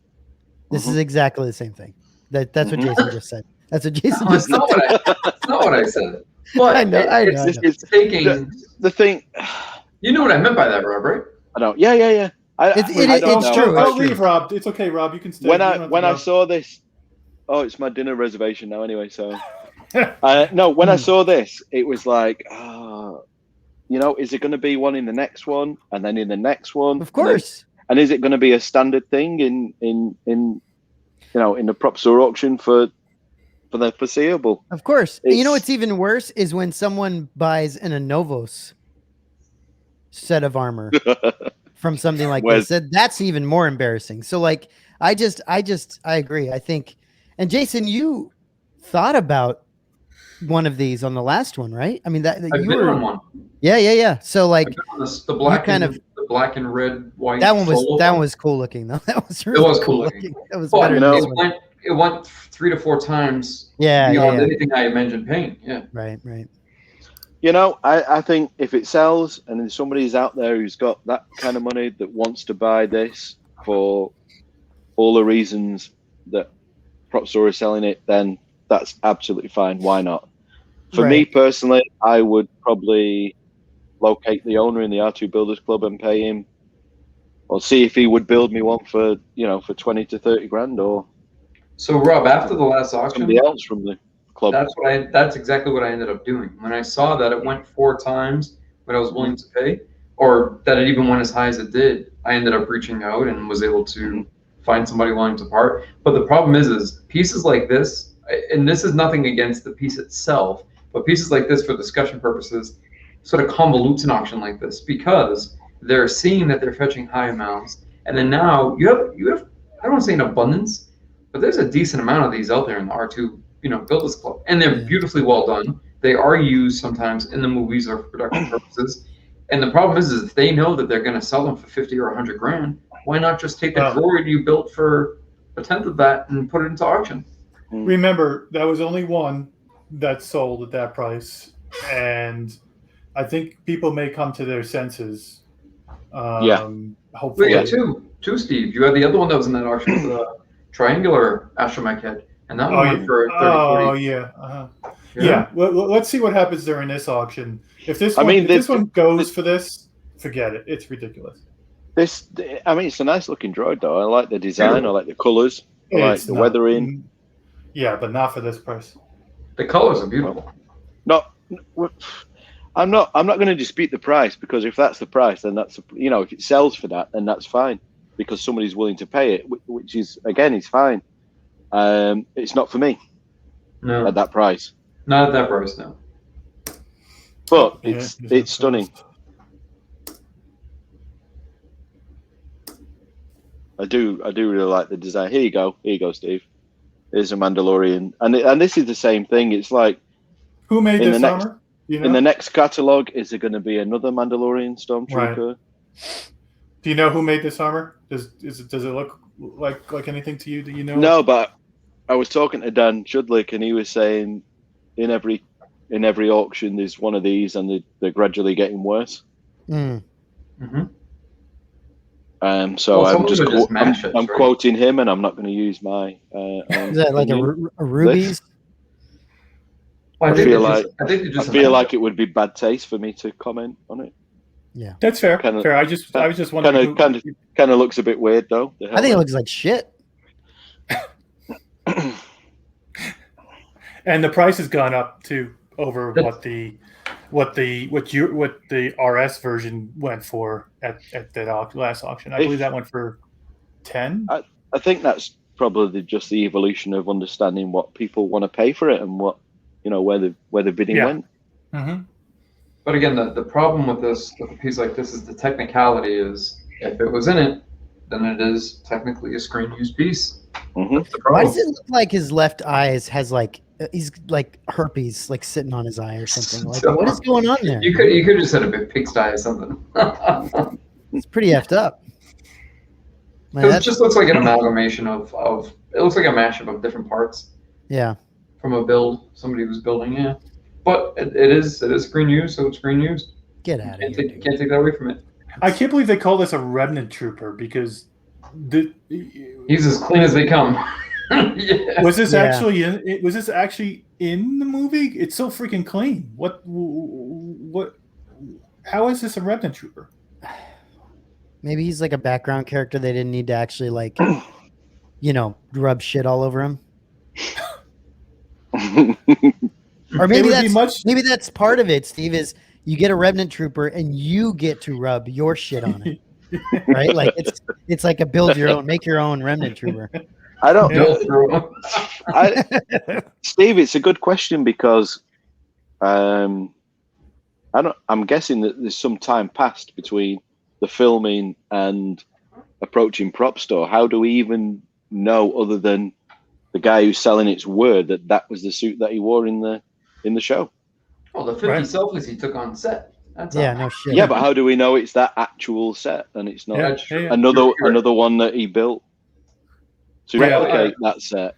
This is exactly the same thing. That's what Jason just said. That's what Jason No, just it's said. not what I said. But I know. it's taking. The thing, You know what I meant by that, Rob, right? I don't. Yeah. I It's don't know. true. Don't leave, Rob. It's okay, Rob. You can stay. When You I don't have when to I go. saw this, it's my dinner reservation now anyway. So no, when I saw this, it was like, is it going to be one in the next one, and then in the next one? Of course. And is it going to be a standard thing in the PropStore auction for the foreseeable? Of course. You know It's- what's even worse is when someone buys an Anovos set of armor from something like Where's- this. That's even more embarrassing. So like I agree. I think, and Jason, you thought about one of these on the last one, right? I mean that I've you been were on one. Yeah. So like I've been on the black kind and of- the black and red, white. that one solo was cool looking though. That was really was cool looking. That was But better you than know- this it one. went 3 to 4 times Yeah, beyond yeah. anything I imagined paying. Yeah. Right. I think if it sells and then somebody's out there who's got that kind of money that wants to buy this for all the reasons that PropStore is selling it, then that's absolutely fine. Why not? For me Right. personally, I would probably locate the owner in the R2 Builders Club and pay him, or see if he would build me one for 20 to 30 grand, or So Rob, after the last auction, somebody else from the club. that's exactly what I ended up doing. When I saw that it went 4 times what I was willing to pay, or that it even went as high as it did, I ended up reaching out and was able to find somebody willing to part. But the problem is pieces like this, and this is nothing against the piece itself, but pieces like this for discussion purposes sort of convolutes an auction like this because they're seeing that they're fetching high amounts, and then now you have I don't want to say an abundance, but there's a decent amount of these out there in the R2 Builders Club, and they're beautifully well done. They are used sometimes in the movies or for production purposes. And the problem is if they know that they're going to sell them for 50 or 100 grand, why not just take the droid you built for a tenth of that and put it into auction? Remember, that was only one that sold at that price, and I think people may come to their senses. Hopefully, Well, yeah, two, Steve. You had the other one that was in that auction with the triangular astromech head, and that one went for 30, 40. Yeah. Well, let's see what happens during this auction. If this one goes for this, forget it. It's ridiculous. It's a nice looking droid though. I like the design. I like the colors. I like the weathering. Yeah, but not for this price. The colors are beautiful. I'm not going to dispute the price, because if that's the price, then that's if it sells for that, then that's fine, because somebody's willing to pay it, which is again, it's fine. It's not for me. No, at that price. Not at that price, no. But Yeah, it's here's that stunning. post. I do really like the design. Here you go, Steve. Here's a Mandalorian, and this is the same thing. It's like Who made in this the next armor? You know? in the next catalog, is there going to be another Mandalorian stormtrooper? Right. Do you know who made this armor? Does it look like anything to you? Do you know? No, but I was talking to Dan Chudlick, and he was saying in every auction there's one of these, and they're gradually getting worse. Mm. So Well, some I'm of just them are just mashups, I'm right? quoting him, and I'm not going to use my. Is that like a rubies? Well, I feel I think they're just a like it would be bad taste for me to comment on it. Yeah, That's fair. Kinda- fair. I was just wondering. Kind of looks a bit weird though. I think it looks like shit. And the price has gone up too over what the RS version went for at that last auction. I believe that went for 10. I think that's probably just the evolution of understanding what people want to pay for it and what where the bidding went. Mm-hmm. But again, the problem with a piece like this is the technicality is if it was in it, then it is technically a screen used piece. Mm-hmm. That's the Why problem. does it look like his left eye has like he's like herpes like sitting on his eye or something? Like what is going on there? You could just had a big pigsty or something. It's pretty effed up. Man, It just looks like an amalgamation of it looks like a mashup of different parts yeah. from a build somebody was building. Yeah, but it is screen used, so it's screen used. Get out of here. You can't take that away from it. I can't believe they call this a remnant trooper because He's as clean as they come. Yeah. was this Yeah. actually in the movie? It's so freaking clean. What? How is this a remnant trooper? Maybe he's like a background character. They didn't need to actually like, rub shit all over him. Or maybe maybe that's part of it, Steve, is you get a remnant trooper and you get to rub your shit on it. Right? Like it's like a build your own, make your own remnant trooper. I don't Yeah. Steve, it's a good question because I'm guessing that there's some time passed between the filming and approaching PropStore. How do we even know, other than the guy who's selling its word, that was the suit that he wore in the show? Well, the 50 selfies he took on set. That's Yeah, all. no shit. Yeah, but how do we know it's that actual set and it's not That's true. another one that he built to replicate that set?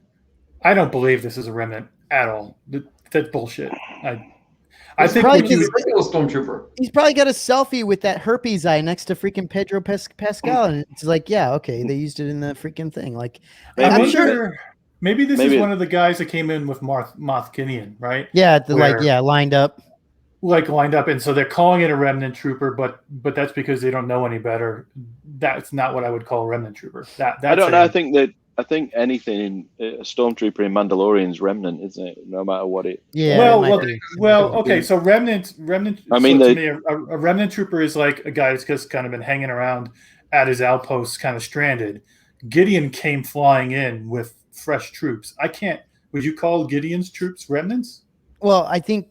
I don't believe this is a remnant at all. That's bullshit. I It's think probably what you, a regular stormtrooper. He's probably got a selfie with that herpes eye next to freaking Pedro Pascal, and it's like, yeah, okay, they used it in the freaking thing. Like, I'm sure. Maybe this is one of the guys that came in with Moth Gideon, right? Yeah, lined up. Lined up, and so they're calling it a remnant trooper, but that's because they don't know any better. That's not what I would call a remnant trooper. That's I don't know. I think anything in a stormtrooper in Mandalorian's remnant, isn't it? No matter what it. Yeah. Well. Okay. So remnant. I mean, to me, a remnant trooper is like a guy that's just kind of been hanging around at his outpost, kind of stranded. Gideon came flying in with fresh troops. Would you call Gideon's troops remnants? Well, I think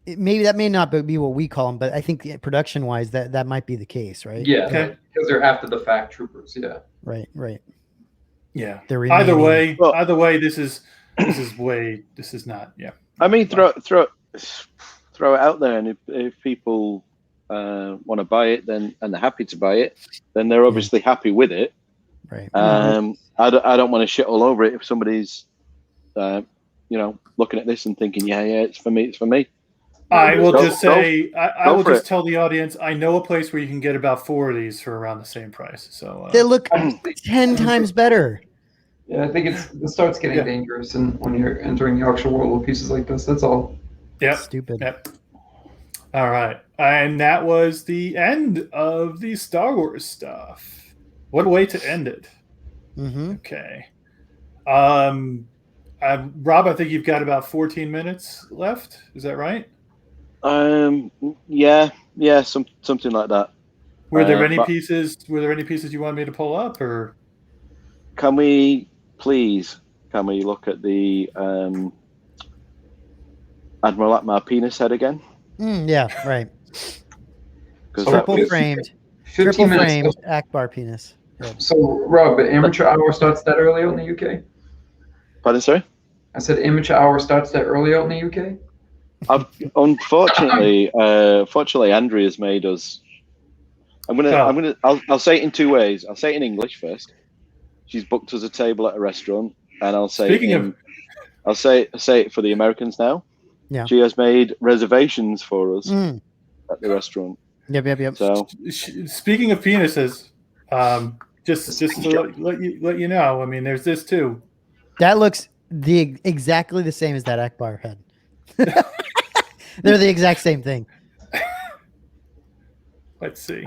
maybe that may not be what we call them, but I think production wise, that might be the case, right? Yeah, Okay. because they're after the fact troopers. Yeah. Right. Yeah. They're Either remaining. way, this is not. Yeah. I mean, throw it out there, and if people want to buy it, then and they're happy to buy it, then they're obviously happy with it. Right. I don't want to shit all over it if somebody's looking at this and thinking, yeah, it's for me. I will Go- just say, I will for just it. tell the audience, I know a place where you can get about 4 of these for around the same price. So They look 10 times better. Yeah, I think it starts getting dangerous, and when you're entering the auction world with pieces like this, that's all. Yep. Stupid. Yep. All right. And that was the end of the Star Wars stuff. What a way to end it. Mm-hmm. Okay. Rob, I think you've got about 14 minutes left. Is that right? Yeah, something like that. Were there any pieces you wanted me to pull up, or Can we look at the Admiral Akbar penis head again? Yeah, right. 'Cause So that Triple was- framed, 15 triple minutes. framed Akbar penis. Yeah. So, Rob, the amateur hour starts that early out in the UK? Pardon, sorry? I said amateur hour starts that early out in the UK? Unfortunately, fortunately, Andrea's made us. I'll say it in 2 ways. I'll say it in English first. She's booked us a table at a restaurant, and I'll say I'll say it for the Americans now. Yeah. She has made reservations for us Mm. at the restaurant. Yep. So Speaking of penises, just to let you know, I mean, there's this too. That looks exactly the same as that Akbar head. They're the exact same thing. Let's see.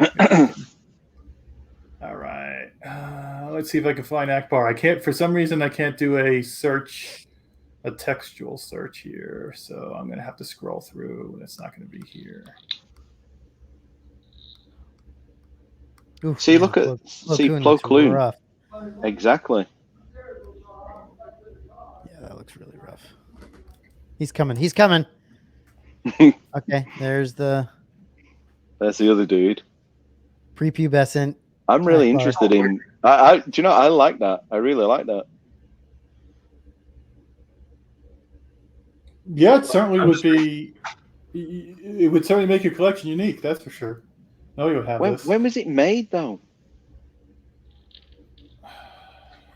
All right. Let's see if I can find Akbar. I can't, for some reason, I can't do a textual search here. So I'm going to have to scroll through, and it's not going to be here. Oof, see, man, look at Plo Plo looks Koon. rough. Exactly. Yeah, that looks really rough. He's coming. Okay, there's the There's the other dude. prepubescent. I'm really Akbar. interested in. Do you know? I like that. I really like that. Yeah, it certainly would be. It would certainly make your collection unique. That's for sure. No, you would have this. When was it made, though?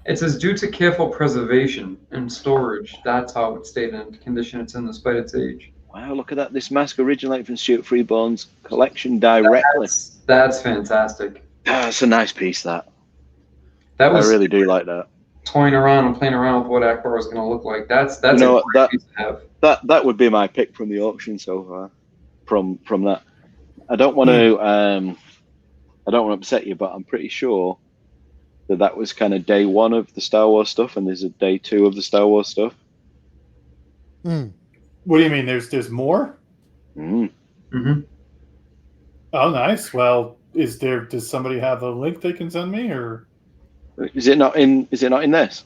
It says due to careful preservation and storage, that's how it stayed in condition it's in despite its age. Wow, look at that. This mask originated from Stuart Freeborn's collection directly. That's fantastic. That's a nice piece, that. That was I really do like that. toying around and playing around with what Akbar was going to look like. That's You know a what, great piece to have. That would be my pick from the auction so far. From that, I don't want to upset you, but I'm pretty sure that was kind of day 1 of the Star Wars stuff, and there's a day 2 of the Star Wars stuff. Mm. What do you mean? There's more? Mm. Mm-hmm. Oh, nice. Well, does somebody have a link they can send me, or Is it not in this?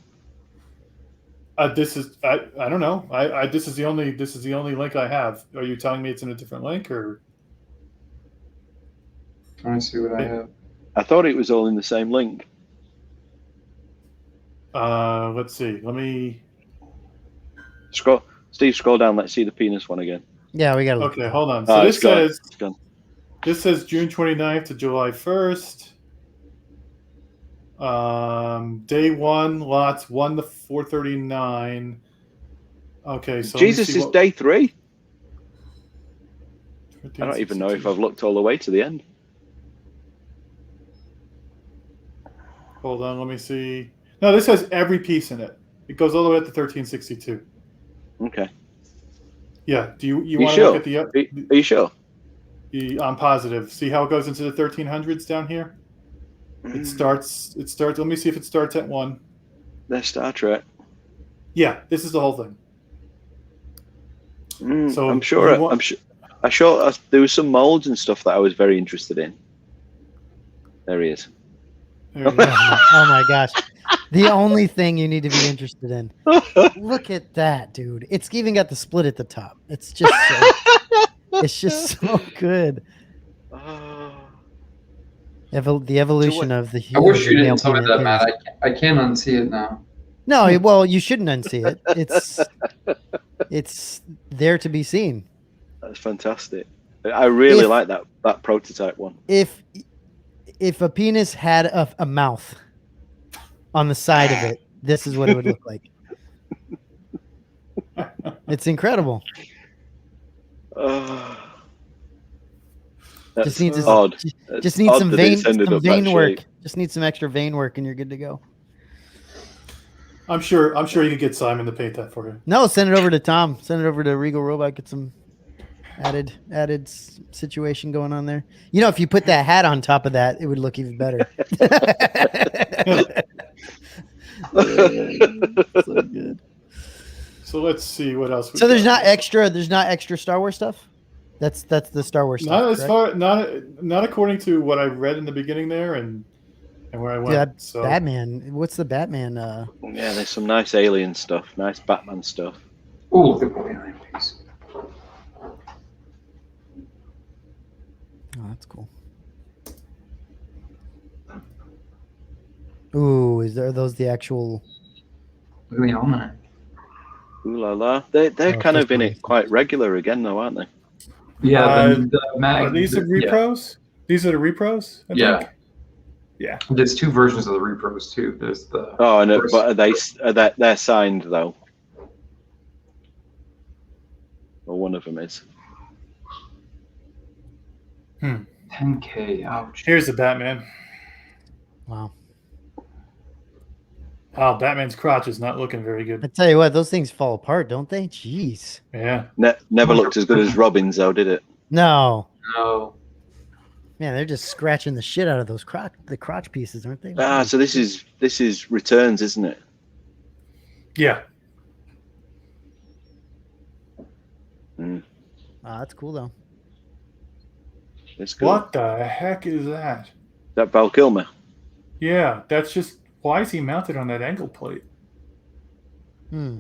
this is I don't know. This is the only link I have. Are you telling me it's in a different link, or? Let me see what I have. I thought it was all in the same link. Let's see. Let me. Scroll down. Let's see the penis one again. Yeah, we got to look. Okay, hold on. So It's gone. It's gone. this says June 29th to July 1st. Day 1, lots 1 to 439. Okay, so Jesus is day 3. I 13, don't even know 62. if I've looked all the way to the end. Hold on, let me see. No, this has every piece in it. It goes all the way up to 1362. Okay. Yeah. Do you You want to sure? look at Are you sure? I'm positive. See how it goes into the 1300s down here? It starts. Let me see if it starts at 1. There's Star Trek. Yeah, this is the whole thing. So I'm sure. There was some molds and stuff that I was very interested in. There he is. There you go. Oh my gosh. The only thing you need to be interested in. Look at that, dude. It's even got the split at the top. It's just so good. The evolution of the I wish you male didn't tell me penis. that, Matt. I can't unsee it now. No, well, you shouldn't unsee it. It's there to be seen. That's fantastic. I really like that prototype one. If a penis had a mouth on the side of it, this is what it would look like. It's incredible. That's Just needs odd. Just need some vein work. Shape. Just need some extra vein work, and you're good to go. I'm sure you could get Simon to paint that for you. No, send it over to Tom. Send it over to Regal Robot. Get some added situation going on there. You know, if you put that hat on top of that, it would look even better. So good. So let's see what else. So there's not extra Star Wars stuff. That's the Star Wars stuff. Not as far, not according to what I read in the beginning there, and where I went. Yeah, so. Batman. What's the Batman? Yeah, there's some nice alien stuff, nice Batman stuff. Oh, look at the alien piece. Oh, that's cool. Ooh, are those the actual? Look at the almanac. Ooh la la. They're Oh, kind of in official. it quite regular again, though, aren't they? Yeah, the mag. Are these the yeah. repros? These are the repros, I Yeah. think. Yeah. There's two versions of the repros too. There's the Oh, no, first- but they're signed though? Well, one of them is. 10K. Ouch. Here's the Batman. Wow. Oh, Batman's crotch is not looking very I good. tell you what, those things fall apart, don't they? Jeez. Yeah. Never looked as good as Robin's though, did it? No. No. Man, they're just scratching the shit out of those crotch pieces, aren't they? Ah, so this is returns, isn't it? Yeah. Oh, that's cool though. It's good. What the heck is that? That Val Kilmer. Yeah, that's just. Why is he mounted on that angle plate? Hmm.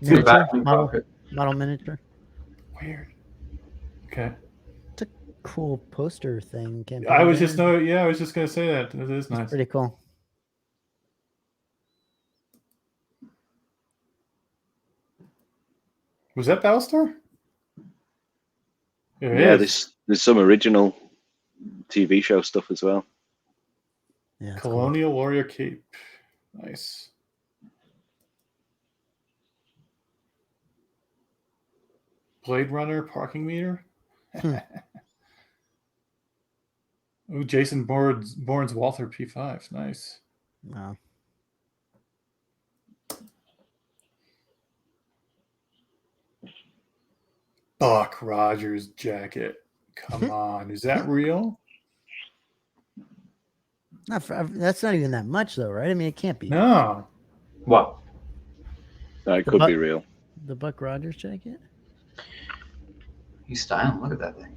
It's a Miniature? Batman Model, cockpit. model miniature. Weird. Okay. It's a cool poster thing. Can't I put was it just in. I was just gonna say that. It is nice. Pretty cool. Was that Battlestar? It Yeah, is. there's some original TV show stuff as well. Yeah. it's cool. Colonial Warrior Cape. Nice. Blade Runner parking meter. Ooh, Jason Bourne's Walther P5. Nice. Wow. Buck Rogers jacket. Come on, is that real? That's not even that much though, right? I mean, it can't be. No. What? That The could bu- be real. The Buck Rogers jacket. He's styling. Look at that thing.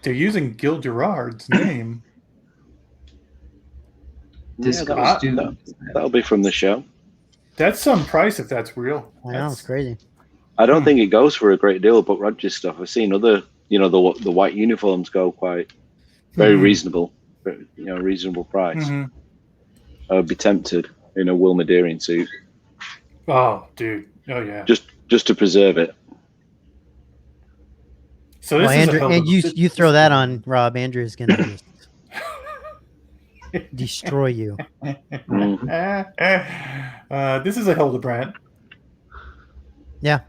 They're using Gil Gerard's name. Disco Yeah, student. That'll be from the show. That's some price if that's real. I know, it's crazy. I don't think it goes for a great deal of Buck Rogers stuff. I've seen other, the white uniforms go quite very reasonable, reasonable price. Mhm. I would be tempted in a Will Maderian suit Oh, dude. Oh, yeah. just to preserve it. So this Well, is a Andrew, hell of and a- you throw that on Rob, Andrew's gonna just destroy you. This is a Hildebrand. Yeah.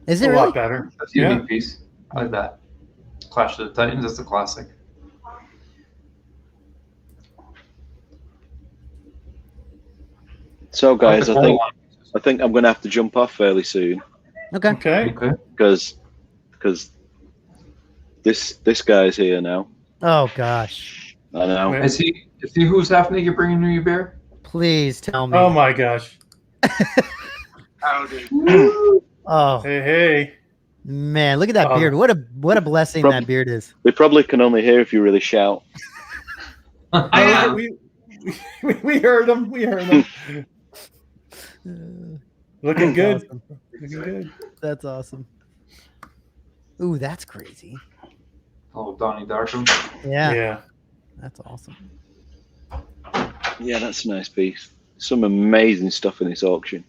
Is A it lot really? better. That's a unique piece. I like that. Clash of the Titans. That's a classic. So, guys, the I think one. I'm going to have to jump off fairly soon Okay. Okay. Okay. because this guy's here now. Oh gosh. I know. Wait. Is he who's half naked bringing you beer? Please tell me. Oh, my gosh. Howdy. Oh Hey, hey. man, look at that Oh. beard. What a blessing that beard is. They probably can only hear if you really shout. I am. We heard him. We heard him. Looking good. Awesome. Looking good. That's awesome. Ooh, that's crazy. Oh, Donnie Darko. Yeah, Yeah. that's awesome. Yeah, that's a nice piece. Some amazing stuff in this auction.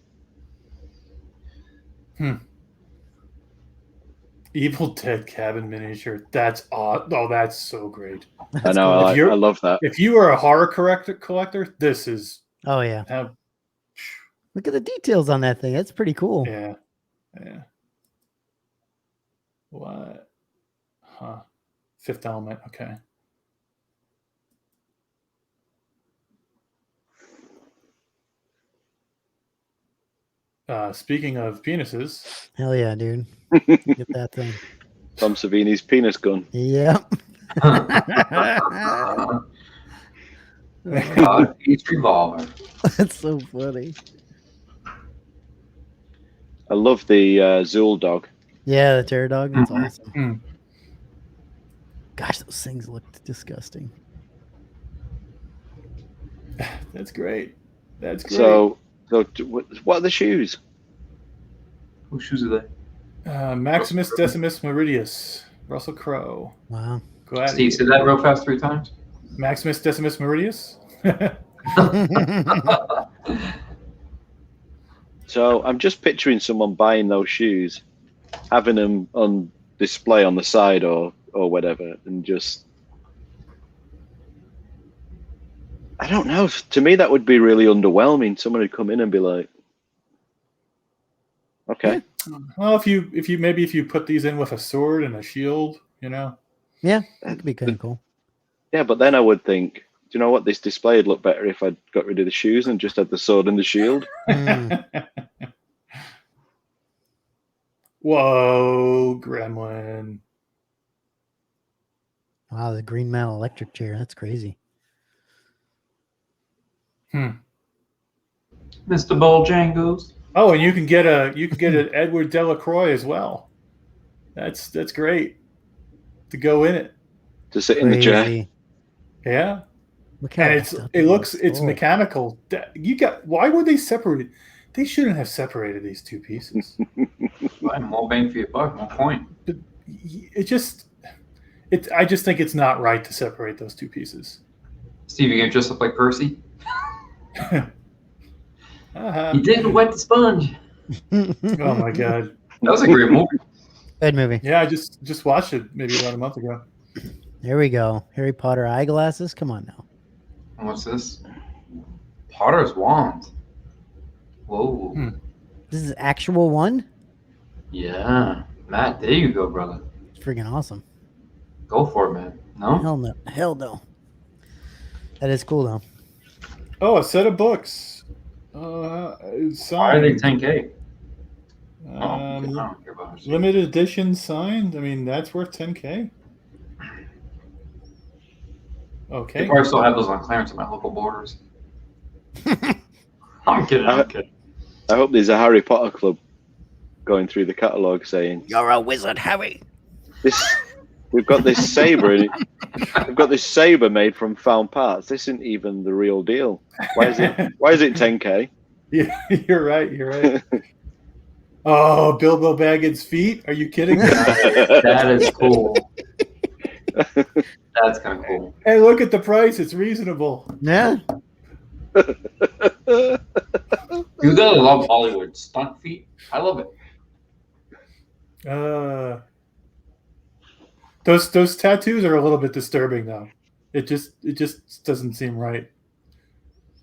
Evil Dead cabin miniature. That's odd. Oh, that's so great. I know. cool. If you're- I love that. If you are a horror collector, this is Oh yeah. uh, Look at the details on that thing. That's pretty cool. yeah. Yeah. What? Huh. Fifth Element. Okay. Speaking of penises, Hell yeah, dude. Get that thing. Tom Savini's penis gun. Yep. God, each revolver. That's so funny. I love the Zool dog. Yeah, the terror dog. That's awesome. Mm. Gosh, those things look disgusting. That's great. That's great. So what are the shoes? Whose shoes are they? Maximus Decimus Meridius. Russell Crowe. Wow. Steve, say that real fast 3 times. Maximus Decimus Meridius. So I'm just picturing someone buying those shoes, having them on display on the side or whatever, and just, I don't know. To me, that would be really underwhelming. Someone would come in and be like, okay. Well, if you put these in with a sword and a shield, you know. Yeah, that could be kind of cool. Yeah, but then I would think, do you know what? This display would look better if I got rid of the shoes and just had the sword and the shield. Whoa, Gremlin. Wow, the green metal electric chair. That's crazy. Mr. Bojangles. Oh, and you can get an Edward Delacroix as well. That's great to go in it. To sit in the chair. Crazy. Yeah. Look how And it's it's mechanical. Why would they separate? They shouldn't have separated these two pieces. More bang for your buck, more point. I just think it's not right to separate those two pieces. Steve, you gonna dress up like Percy? Uh-huh. You didn't wet the sponge. Oh my god. That was a great movie. Good movie. Yeah, I just watched it maybe about a month ago. There we go. Harry Potter eyeglasses. Come on now. And what's this? Potter's wand. Whoa. This is actual one? Yeah. Matt, there you go, brother. It's freaking awesome. Go for it, man. No? Hell no. Hell no. That is cool though. Oh, a set of books. Why are they 10K? I don't care about it. Limited edition signed. I mean, that's worth 10K. Okay. They probably still have those on clearance at my local Borders. I'm kidding. I hope there's a Harry Potter club going through the catalogue saying, "You're a wizard, Harry." We've got this saber. We've got this saber made from found parts. This isn't even the real deal. Why is it 10K? Yeah, you're right. Oh, Bilbo Baggins' feet? Are you kidding me? That is cool. That's kind of cool. Hey, look at the price. It's reasonable. Yeah. You gotta love Hollywood stunt feet. I love it. Those tattoos are a little bit disturbing though. It just doesn't seem right.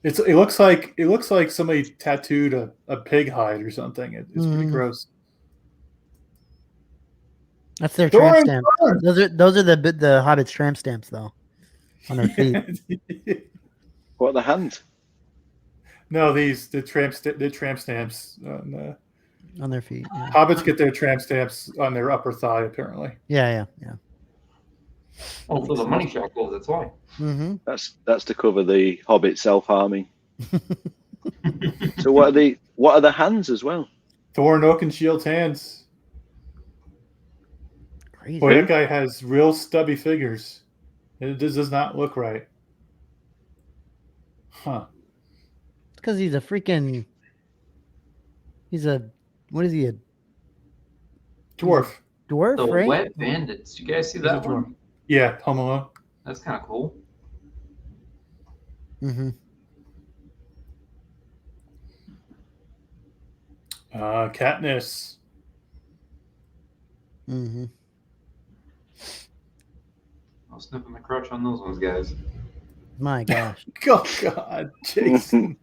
It looks like somebody tattooed a pig hide or something. It's pretty gross. That's their tramp stamp. Those are the Hobbit's tramp stamps though, on their feet. What are the hands? No, the tramp stamps On their feet. Yeah. Hobbits get their tramp stamps on their upper thigh, apparently. Yeah. Oh, for the money shackles, that's why. Mm-hmm. That's to cover the Hobbit self-harming. So what are the hands as well? Thor, Oakenshield's hands. Crazy. Boy, that guy has real stubby fingers. It does not look right. Huh. Because he's a freaking. What is he? A Dwarf. dwarf, The right? Wet Bandits. You guys see that one? Yeah, Home Alone. That's kind of cool. Mm-hmm. Katniss. Mm-hmm. I'll sniffing the crotch on those ones, guys. My gosh. Oh God, Jason.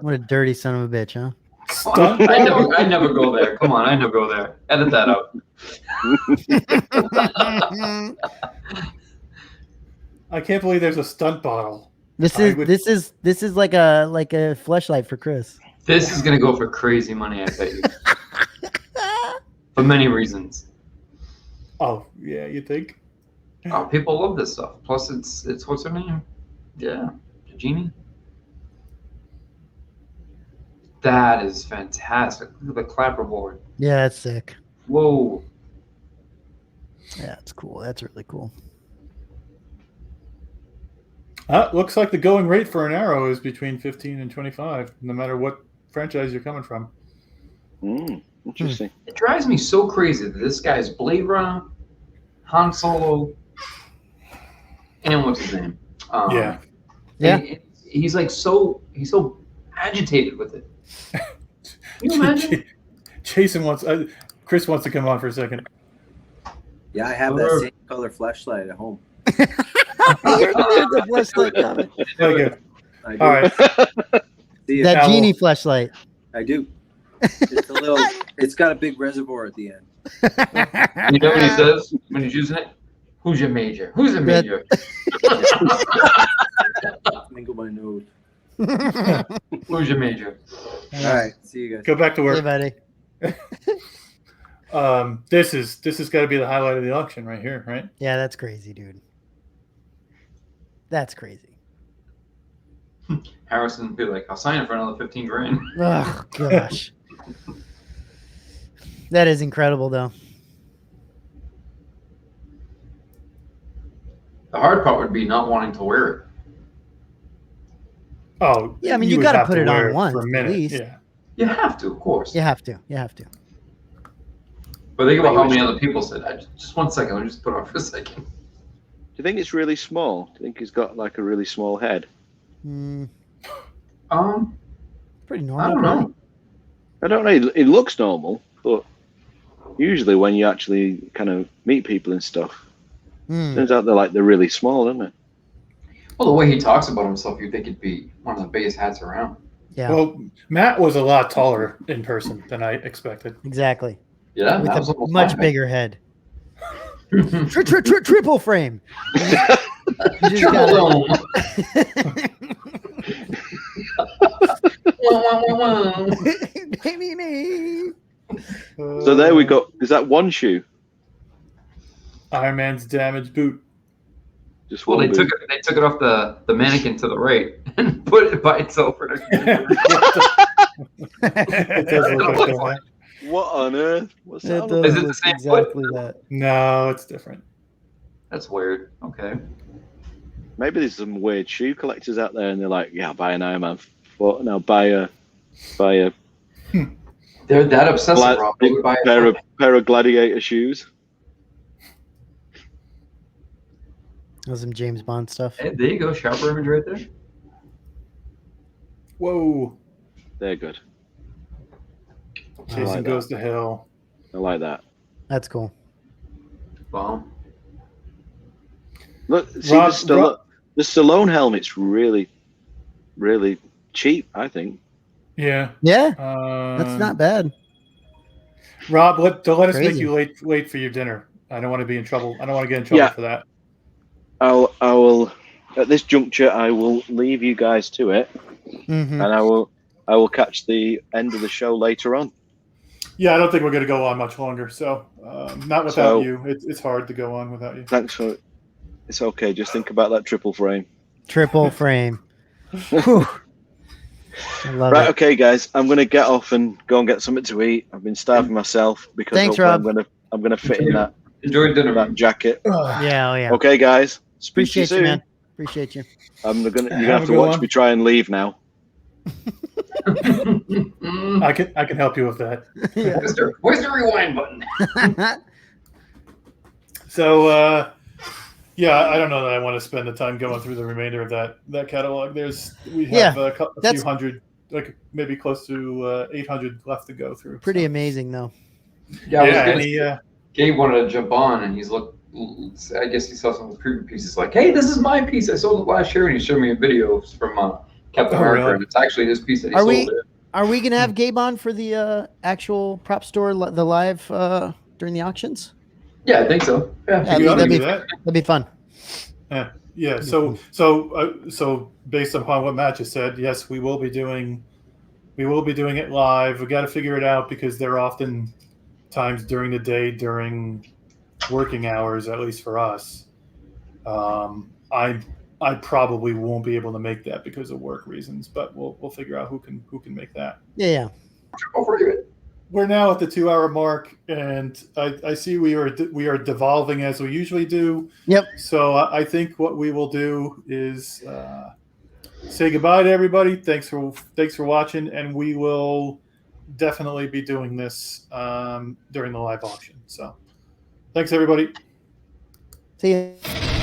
What a dirty son of a bitch, huh? Stunt. I never go there. Come on, I never go there. Edit that out. I can't believe there's a stunt bottle. This is like a fleshlight for Chris. This is gonna go for crazy money, I bet you. For many reasons. Oh yeah, you think? Oh, people love this stuff. Plus, it's what's her name? Yeah, Genie. That is fantastic. Look at the clapperboard. Yeah, that's sick. Whoa. Yeah, it's cool. That's really cool. Looks like the going rate for an arrow is between 15 and 25, no matter what franchise you're coming from. Interesting. It drives me so crazy that this guy's Blade Runner, Han Solo, and what's his name? Yeah. and he's like so agitated with it. Can you imagine? Jason wants. Chris wants to come on for a second. Yeah, I have that same color flashlight at home. There's a flashlight coming. Okay. I do. All right. See, That Now genie we'll- flashlight. I do. It's a little. It's got a big reservoir at the end. You know what he says when he's using it? Who's your major? Who's the major? Mingle my nose. Who's your major? All right. See you guys. Go back to Hey, work. buddy. This has got to be the highlight of the auction right here, right? Yeah, that's crazy, dude. That's crazy. Harrison would be like, I'll sign it for another 15 grand. Oh gosh. That is incredible, though. The hard part would be not wanting to wear it. Oh, Yeah, I mean, you would gotta have put to it on wear once, for a at minute. least. Yeah. You have to, of course. You have to. You have to. But think about how many other people said, just 1 second, let me just put it on for a second. Do you think it's really small? Do you think he's got like a really small head? Mm, pretty I normal. don't know. I don't know. It looks normal, but usually when you actually kind of meet people and stuff, Hmm. turns out they're really small, isn't it? Well, the way he talks about himself, you'd think it'd be one of the biggest hats around. Yeah, Well, Matt was a lot taller in person than I expected. exactly. Yeah, With that was a almost much my bigger head. height. Triple frame. You just Triple gotta- dome. So there we go. Is that one shoe? Iron Man's damaged boot. Just Well, one they took it off the mannequin to the right and put it by itself. It does look like that. What on earth? What's that? It all does about? Is it the look same exactly that. No, it's different. That's weird. Okay. Maybe there's some weird shoe collectors out there, and they're like, "Yeah, I'll buy an Iron Man foot. No, buy a They're that obsessive, glad, Rob. They would buy pair of gladiator shoes." That's some James Bond stuff. Hey, there you go. Sharper image right there. Whoa. They're good. Jason like goes to hell. I like that. That's cool. Bomb. Look, see the Stallone helmet's really, really cheap. I think. Yeah. Yeah, Um, that's not bad. Rob, let us make Crazy. you late for your dinner. I don't want to be in trouble. I don't want to get in trouble Yeah. for that. I will. At this juncture, I will leave you guys to it, Hmm. and I will catch the end of the show later on. Yeah, I don't think we're going to go on much longer. So, not without So- you. It's hard to go on without you. Thanks for. It's okay. Just think about that triple frame. Triple frame. Whew. I love Right, it. okay, guys. I'm gonna get off and go and get something to eat. I've been starving myself because Thanks, hopefully Rob. I'm gonna fit in that Enjoy dinner. jacket. Yeah, oh yeah. Okay, guys. Speak to you Appreciate you, soon. man. Appreciate you. You're Have gonna a have to good watch one. me try and leave now. I can help you with that. Yeah. Where's the rewind button? So, yeah, I don't know that I want to spend the time going through the remainder of that catalog. We have a few that's- hundred, like maybe close to 800 left to go through. Pretty so. amazing, though. Yeah, I was Yeah, gonna and say, Gabe wanted to jump on, and he's looked. I guess he saw some of the preview pieces. Like, hey, this is my piece. I sold it last year, and he showed me a video from Captain Oh, America, really? and it's actually his piece that he Are sold. we- It. Are we gonna have Gabe on for the actual prop store, the live during the auctions? Yeah, I think so. Yeah. Yeah, we ought to that'd do be- that. That'd be fun. Yeah. So based upon what Matt just said, yes, we will be doing it live. We got to figure it out because there are often times during the day during working hours, at least for us. I probably won't be able to make that because of work reasons, but we'll figure out who can make that. Yeah. Over it. We're now at the 2-hour mark, and I see we are devolving as we usually do. Yep. So I think what we will do is say goodbye to everybody. Thanks for watching, and we will definitely be doing this during the live auction. So thanks, everybody. See ya.